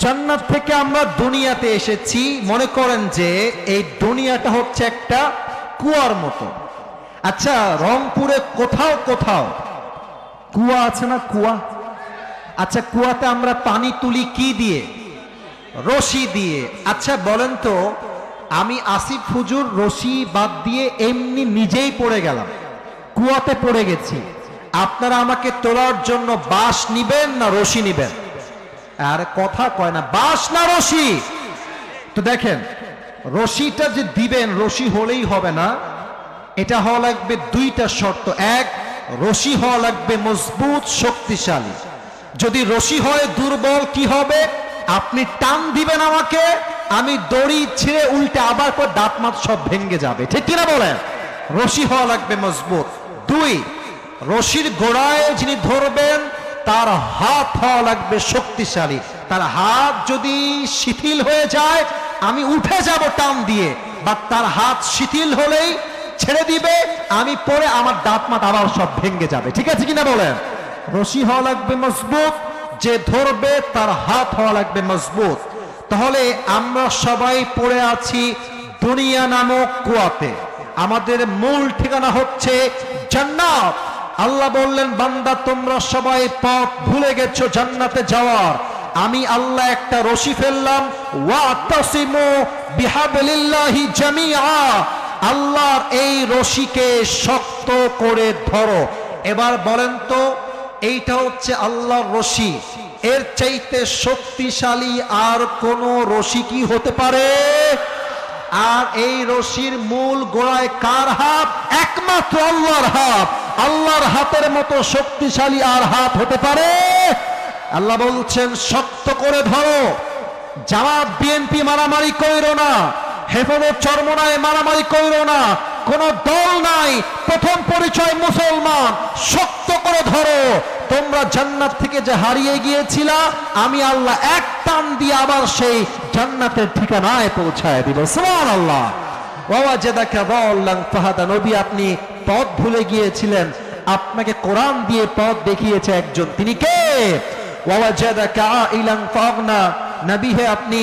জান্নাত থেকে আমরা দুনিয়াতে এসেছি। মনে করেন যে এই দুনিয়াটা হচ্ছে একটা কুয়ার মতো। আচ্ছা, রংপুরে কোথাও কোথাও কুয়া আছে না? কুয়া। আচ্ছা, কুয়াতে আমরা পানি তুলি কি দিয়ে? রশি দিয়ে। আচ্ছা বলেন তো, আমি আসিফ হুজুর রশি বাদ দিয়ে এমনি নিজেই পড়ে গেলাম, কুয়াতে পড়ে গেছি। আপনারা আমাকে তোলার জন্য বাঁশ নিবেন না রশি নিবেন? আর কথা কয় না, বাঁশ না রশি? তো দেখেন, রশিটা যে দিবেন, রশি হলেই হবে না, এটা হওয়া লাগবে দুইটা শর্ত। এক, রশি হওয়া লাগবে মজবুত শক্তিশালী। যদি রশি হয় দুর্বল, কি হবে? আপনি টান দিবেন আমাকে, আমি দড়ি ছিঁড়ে উল্টে আবার পর দাঁত মাত সব ভেঙে যাবে, ঠিক কিনা বলেন? রশি হওয়া লাগবে মজবুত। দুই, রশির গোড়ায় যিনি ধরবেন তার হাত হওয়া লাগবে শক্তিশালী। তার হাত যদি শিথিল হয়ে যায় আমি উঠে যাব টান দিয়ে, বা তার হাত শিথিল হলেই ছেড়ে দিবে, আমি পরে আমার দাঁত মাত আবার সব ভেঙে যাবে, ঠিক আছে কিনা বলেন? রশি হওয়া লাগবে মজবুত, যে ধরবে তার হাত হওয়া লাগবে মজবুত। তাহলে আমরা সবাই পড়ে আছি দুনিয়া নামক কুয়াতে। আমাদের মূল ঠিকানা হচ্ছে জান্নাত। আল্লাহ বললেন, বান্দা তোমরা সবাই পথ ভুলে গেছো জান্নাতে যাওয়ার, আমি আল্লাহ একটা রশি ফেললাম। ওয়াতাসিমু বিহাবলিল্লাহি জামিআ। আল্লাহর এই রশিকে শক্ত করে ধরো। এবার বলেন তো, এইটা হচ্ছে আল্লাহর রশি, এর চাইতে শক্তিশালী আর কোন রশি কি হতে পারে? আর এই রশির মূল গোড়ায় কার হাত? একমাত্র আল্লাহর হাত। আল্লাহর হাতের মতো শক্তিশালী আর হাত হতে পারে? আল্লাহ বলছেন, শক্ত করে ধরো। জামাত বিএনপি মারামারি কইরো না, হেফাজত চরমনায় মারামারি কইরো না, কোন দল নাই, প্রথম পরিচয় মুসলমান। শক্ত করে ধরো। তোমরা জান্নাত থেকে যে হারিয়ে গিয়েছিলা, আমি আল্লাহ এক টান দিয়ে আবার সেই জান্নাতের ঠিকানায় পৌঁছায় দিব। সুবহানাল্লাহ। ওয়াওয়াজাদাকা দাল্লান ফাহাদা। নবী আপনি পথ ভুলে গিয়েছিলেন, আপনাকে কোরআন দিয়ে পথ দেখিয়েছে একজন, তিনি কে? ওয়াওয়াজাদাকা আইলান ফাগনা। নবী হে আপনি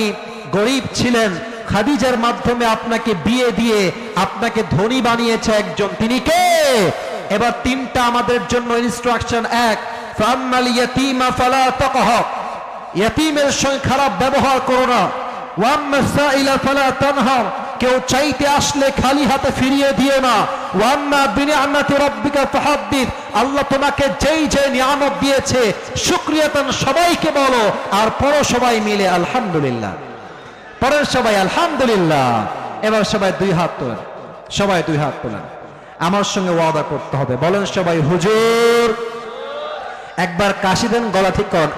গরীব ছিলেন, খাদিজার মাধ্যমে আপনাকে বিয়ে দিয়ে আপনাকে ধনী বানিয়েছে একজন, তিনি কে? এবার তিনটা আমাদের জন্য ইনস্ট্রাকশন। এক, ফাম্মাল ইয়াতীমা ফালা তাকহার। ইয়াতীমের সঙ্গে খারাপ ব্যবহার করো না। ওয়াম্মাস সাইলা ফালা তানহার। কেউ চাইতে আসলে খালি হাতে ফিরিয়ে দিও না। ওয়াম্মা বিনিআমাতি রাব্বিকা ফাহাদ্দিস। আল্লাহ তোমাকে যেই যে নিয়ামত দিয়েছে শুকরিয়াতান সবাইকে বলো, আর পড়ো সবাই মিলে আলহামদুলিল্লাহ। পরের সবাই আলহামদুলিল্লাহ। এবার সবাই দুই হাত তোলেন, সবাই দুই হাত তোলেন। আমার সঙ্গে ওয়াদা করতে হবে, বলেন সবাই হুজুর। একবার কাশি দেন, গলা ঠিক করুন।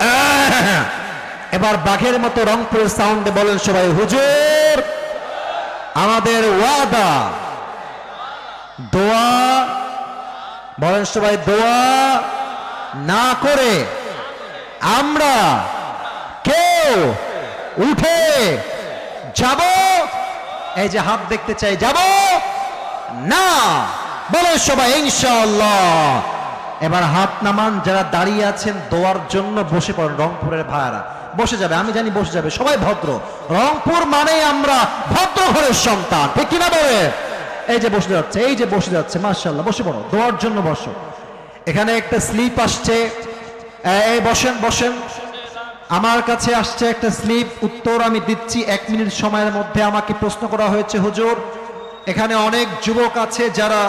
এবার বাঘের মতো রংপুরের সাউন্ডে বলেন সবাই হুজুর। আমাদের ওয়াদা, দোয়া, বলেন সবাই, দোয়া না করে আমরা কেউ উঠে যাব? এই যে হাত দেখতে চাই, যাব না? বলেন সবাই ইনশাআল্লাহ। এবার হাত নামান, যারা দাঁড়িয়ে আছেন দোয়ার জন্য বসে পড়েন। রংপুরের ভাইয়ারা বসে যাবে, আমি জানি বসে যাবে, সবাই ভদ্র। রংপুর মানে আমরা ভদ্র ঘরের সন্তান, ঠিক কিনা বলে? এই যে বসে যাচ্ছে, এই যে বসে যাচ্ছে, মাশাআল্লাহ, বসে পড়ো, দোয়ার জন্য বসো। এখানে একটা স্লিপ আসছে, এই বসেন বসেন, আমার কাছে আসছে একটা স্লিপ, উত্তর আমি দিচ্ছি 1 মিনিট সময়ের মধ্যে। আমাকে প্রশ্ন করা হয়েছে, হুজুর এখানে অনেক যুবক আছে যারা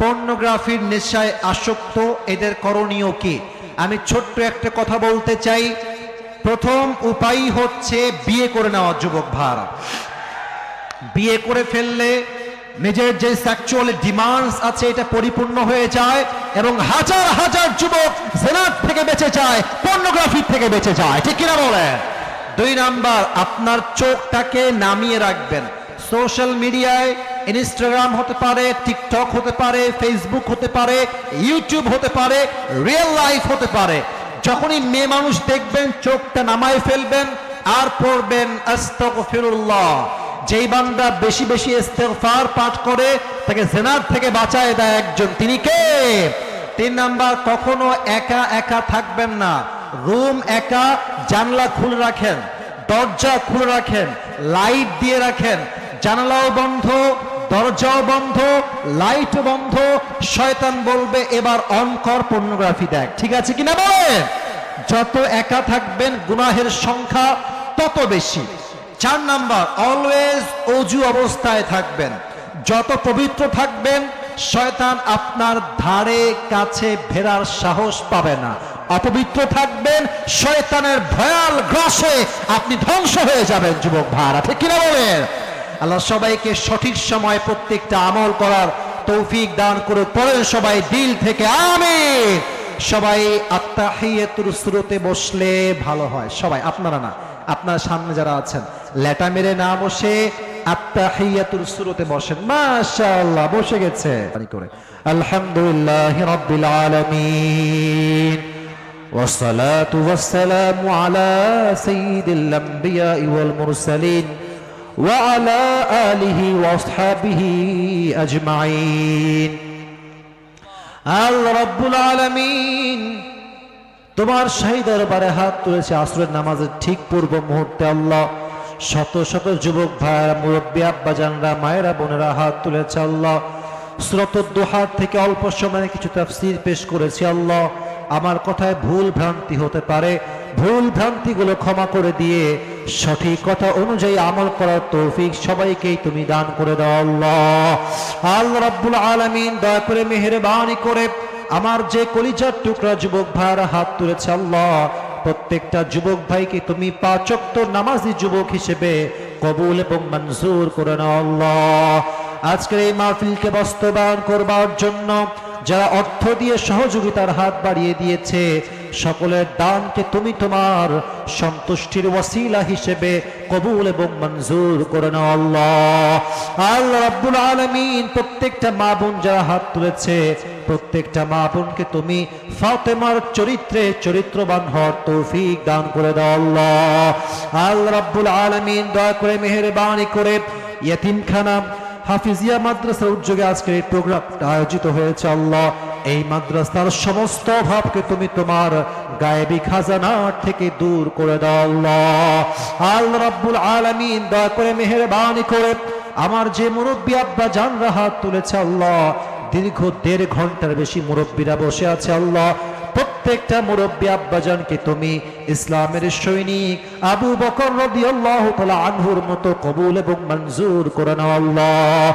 পর্নোগ্রাফির নেশায় আসক্ত, এদের করণীয় কি? আমি ছোট্ট একটা কথা বলতে চাই। প্রথম উপায় হচ্ছে বিয়ে করে নেওয়া। যুবক ভাইরা, বিয়ে করে ফেললে নিজের যে সেক্সুয়াল ডিমান্ডস আছে এটা পরিপূর্ণ হয়ে যায়, এবং হাজার হাজার যুবক জিনার থেকে বেঁচে যায়, পর্নোগ্রাফি থেকে বেঁচে যায়, ঠিক কিনা বলে? 2 নাম্বার, আপনার চোখটাকে নামিয়ে রাখবেন। সোশ্যাল মিডিয়ায় ইনস্টাগ্রাম হতে পারে, টিকটক হতে পারে, ফেসবুক হতে পারে, ইউটিউব হতে পারে, রিয়েল লাইফ হতে পারে। যখনই মেয়ে মানুষ দেখবেন চোখটা নামায় ফেলবেন আর পড়বেন আস্তাগফিরুল্লাহ। যেই বান্দা বেশি বেশি ইস্তেগফার পাঠ করে তাকে জিনার থেকে বাঁচায় দেয় একজন, তিনি কে? 3 নাম্বার, কখনো একা একা থাকবেন না। রুম একা, জানলা খুলে রাখেন, দরজা খুলে রাখেন, লাইট দিয়ে রাখেন, জানালাও বন্ধ, দরজাও বন্ধ, লাইটও বন্ধ। শয়তান বলবে এবার অন কর, পর্নোগ্রাফি দেখ, ঠিক আছে কিনা বলেন? যত একা থাকবেন গুনাহের সংখ্যা তত বেশি। 4 নাম্বার, অলওয়েজ ওযু অবস্থায় থাকবেন। যত পবিত্র থাকবেন শয়তান আপনার ধারে কাছে ফেরার সাহস পাবে না। অপবিত্র থাকবেন, শয়তানের ভয়াল গ্রাসে আপনি ধ্বংস হয়ে যাবেন। যুবক ভাইরা, ঠিক কিনা বলেন? আল্লাহ সবাইকে সঠিক সময় প্রত্যেকটা আমল করার তৌফিক দান করে। পড়েন সবাই দিল থেকে আমিন। সবাই আত্তাহিয়াতুর সূরাতে বসলে ভালো হয়। সবাই, আপনারা না, আপনার সামনে যারা আছেন লেটা মেরে না বসে আত্তাহিয়াতুর সূরাতে বসেন। মাশাআল্লাহ, বসে গেছে করে। আলহামদুলিল্লাহি রাব্বিল আলামিন ওয়াসসালাতু ওয়াসসালামু আলা সাইয়্যিদিল আমবিয়া'i ওয়াল মুরসালিন ওয়া আলা আলিহি ওয়া আসহাবিহি আজমাইন। আল্লাহ রাব্বুল আলামিন তোমার শাহী দরবারে হাত তুলেছে আসরের নামাজের ঠিক পূর্ব মুহূর্তে। আল্লাহ, শত শত যুবক ভাইরা, মুরব্বী আব্বাজানরা, মায়েরা, বোনেরা হাত তুলেছে। আল্লাহ, সূরাতুদ দুহা থেকে অল্প সময়ে কিছু তাফসীর পেশ করেছি। আল্লাহ, আমার কথায় ভুল ভ্রান্তি হতে পারে, ভুল ভ্রান্তিগুলো ক্ষমা করে দিয়ে সঠিক কথা অনুযায়ী আমল করার তৌফিক সবাইকেই তুমি দান করে দাও। আল্লাহ, আল্লাহ রাব্বুল আলামিন দয়া করে মেহেরবানি করে আমার যে কলিজার টুকরা যুবক ভাইরা হাত তুলেছে, আল্লাহ প্রত্যেকটা যুবক ভাইকে তুমি 5 ওয়াক্ত নামাজি যুবক হিসেবে কবুল এবং মঞ্জুর করে নাও। আল্লাহ, আজকের এই মাহফিলকে বাস্তবায়ন করবার জন্য যারা অর্থ দিয়ে সহযোগিতার হাত বাড়িয়ে দিয়েছে, সকলের দানকে তুমি তোমার সন্তুষ্টির ওয়াসিলা হিসেবে কবুল এবং মঞ্জুর করে নাও। আল্লাহ, আল্লাহ রাব্বুল আলামিন প্রত্যেকটা মা বোন যারা হাত তুলেছে, প্রত্যেকটা মা বোনকে তুমি ফাতেমার চরিত্রে চরিত্রবান হওয়ার তৌফিক দান করে দাও। আল্লাহ, আল্লাহ রাব্বুল আলামিন দয়া করে মেহেরবানি করে ইয়েতিমখানা হাফিজিয়া মাদ্রাসার উদ্যোগে আজকের এই প্রোগ্রামটা আয়োজিত হয়েছে। আল্লাহ, এই মাদ্রাসার সমস্ত অভাবকে তুমি তোমার গায়েবী খাজানা থেকে দূর করে দাও। আল্লাহ, আল্লাহ রাব্বুল আলামিন দয়া করে মেহেরবানি করে আমার যে মুরব্বী আব্বা জানরা হাত তুলেছে, আল্লাহ দীর্ঘ 1.5 ঘন্টার বেশি মুরব্বীরা বসে আছে। আল্লাহ, প্রত্যেকটা মুরব্বী আব্বাজানকে তুমি ইসলামের সৈনিক আবু বকর রাদিয়াল্লাহু তাআলা আনহুর মতো কবুল এবং মঞ্জুর করে নাও। আল্লাহ,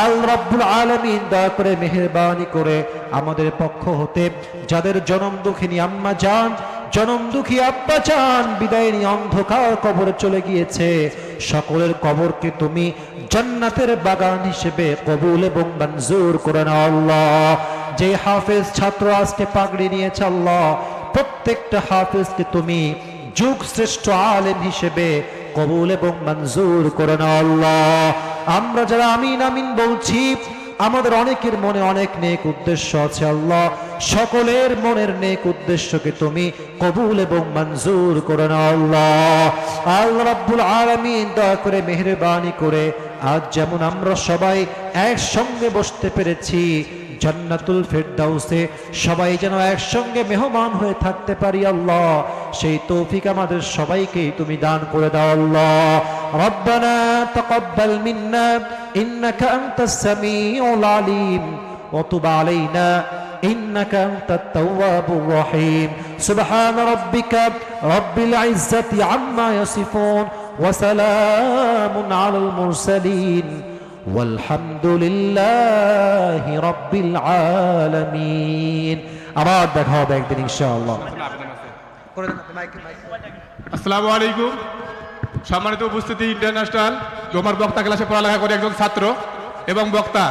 আল্লাহ রাব্বুল আলামিন দয়া করে মেহেরবানি করে আমাদের পক্ষ হতে যাদের জনম দুঃখিনী আম্মা জান, জনম দুঃখী আব্বা জান বিদায় নিয়ে অন্ধকার কবরে চলে গিয়েছে, সকলের কবরকে তুমি জান্নাতের বাগান হিসেবে কবুল এবং মঞ্জুর করে নাও। আল্লাহ, যে হাফেজ ছাত্র আজকে পাগড়ি নিয়েছে, আল্লাহ প্রত্যেকটা হাফেজকে তুমি যুগ শ্রেষ্ঠ আলেম হিসেবে কবুল এবং মঞ্জুর করে নাও। আল্লাহ, আমরা যারা আমিন আমিন বলছি, আমাদের অনেকের মনে অনেক নেক উদ্দেশ্য আছে। আল্লাহ, সকলের মনের নেক উদ্দেশ্যকে তুমি কবুল এবং মঞ্জুর করে নাও। আল্লাহ, আল্লাহ রাব্বুল আলামিন দয়া করে মেহেরবানি করে আজ যেমন আমরা সবাই একসঙ্গে বসতে পেরেছি, জান্নাতুল ফেরদাউসে সবাই যেন একসঙ্গে মেহমান হয়ে থাকতে পারি আল্লাহ, সেই তৌফিক আমাদের সবাইকেই তুমি দান করে দাও আল্লাহ। রব্বানা তাকাব্বাল মিন্না ইন্নাকা আনতাস সামিউল আলিম ওয়া তুব আলাইনা ইন্নাকা আনতাত তাওয়াবুর রহিম। সুবহান রাব্বিকা রাব্বিল ইজ্জাতি আম্মা ইয়াসিফুন ওয়া সালামুন আলাল মুরসালিন ওয়ালহামদুলিল্লাহি রাব্বিল আলামিন। আবার দেখা হবে একদিন ইনশাআল্লাহ। আসসালামু আলাইকুম। সম্মানিত উপস্থিতি, ইন্টারন্যাশনাল ডোমার বক্তা ক্লাসে পড়ালেখা করে একজন ছাত্র এবং বক্তা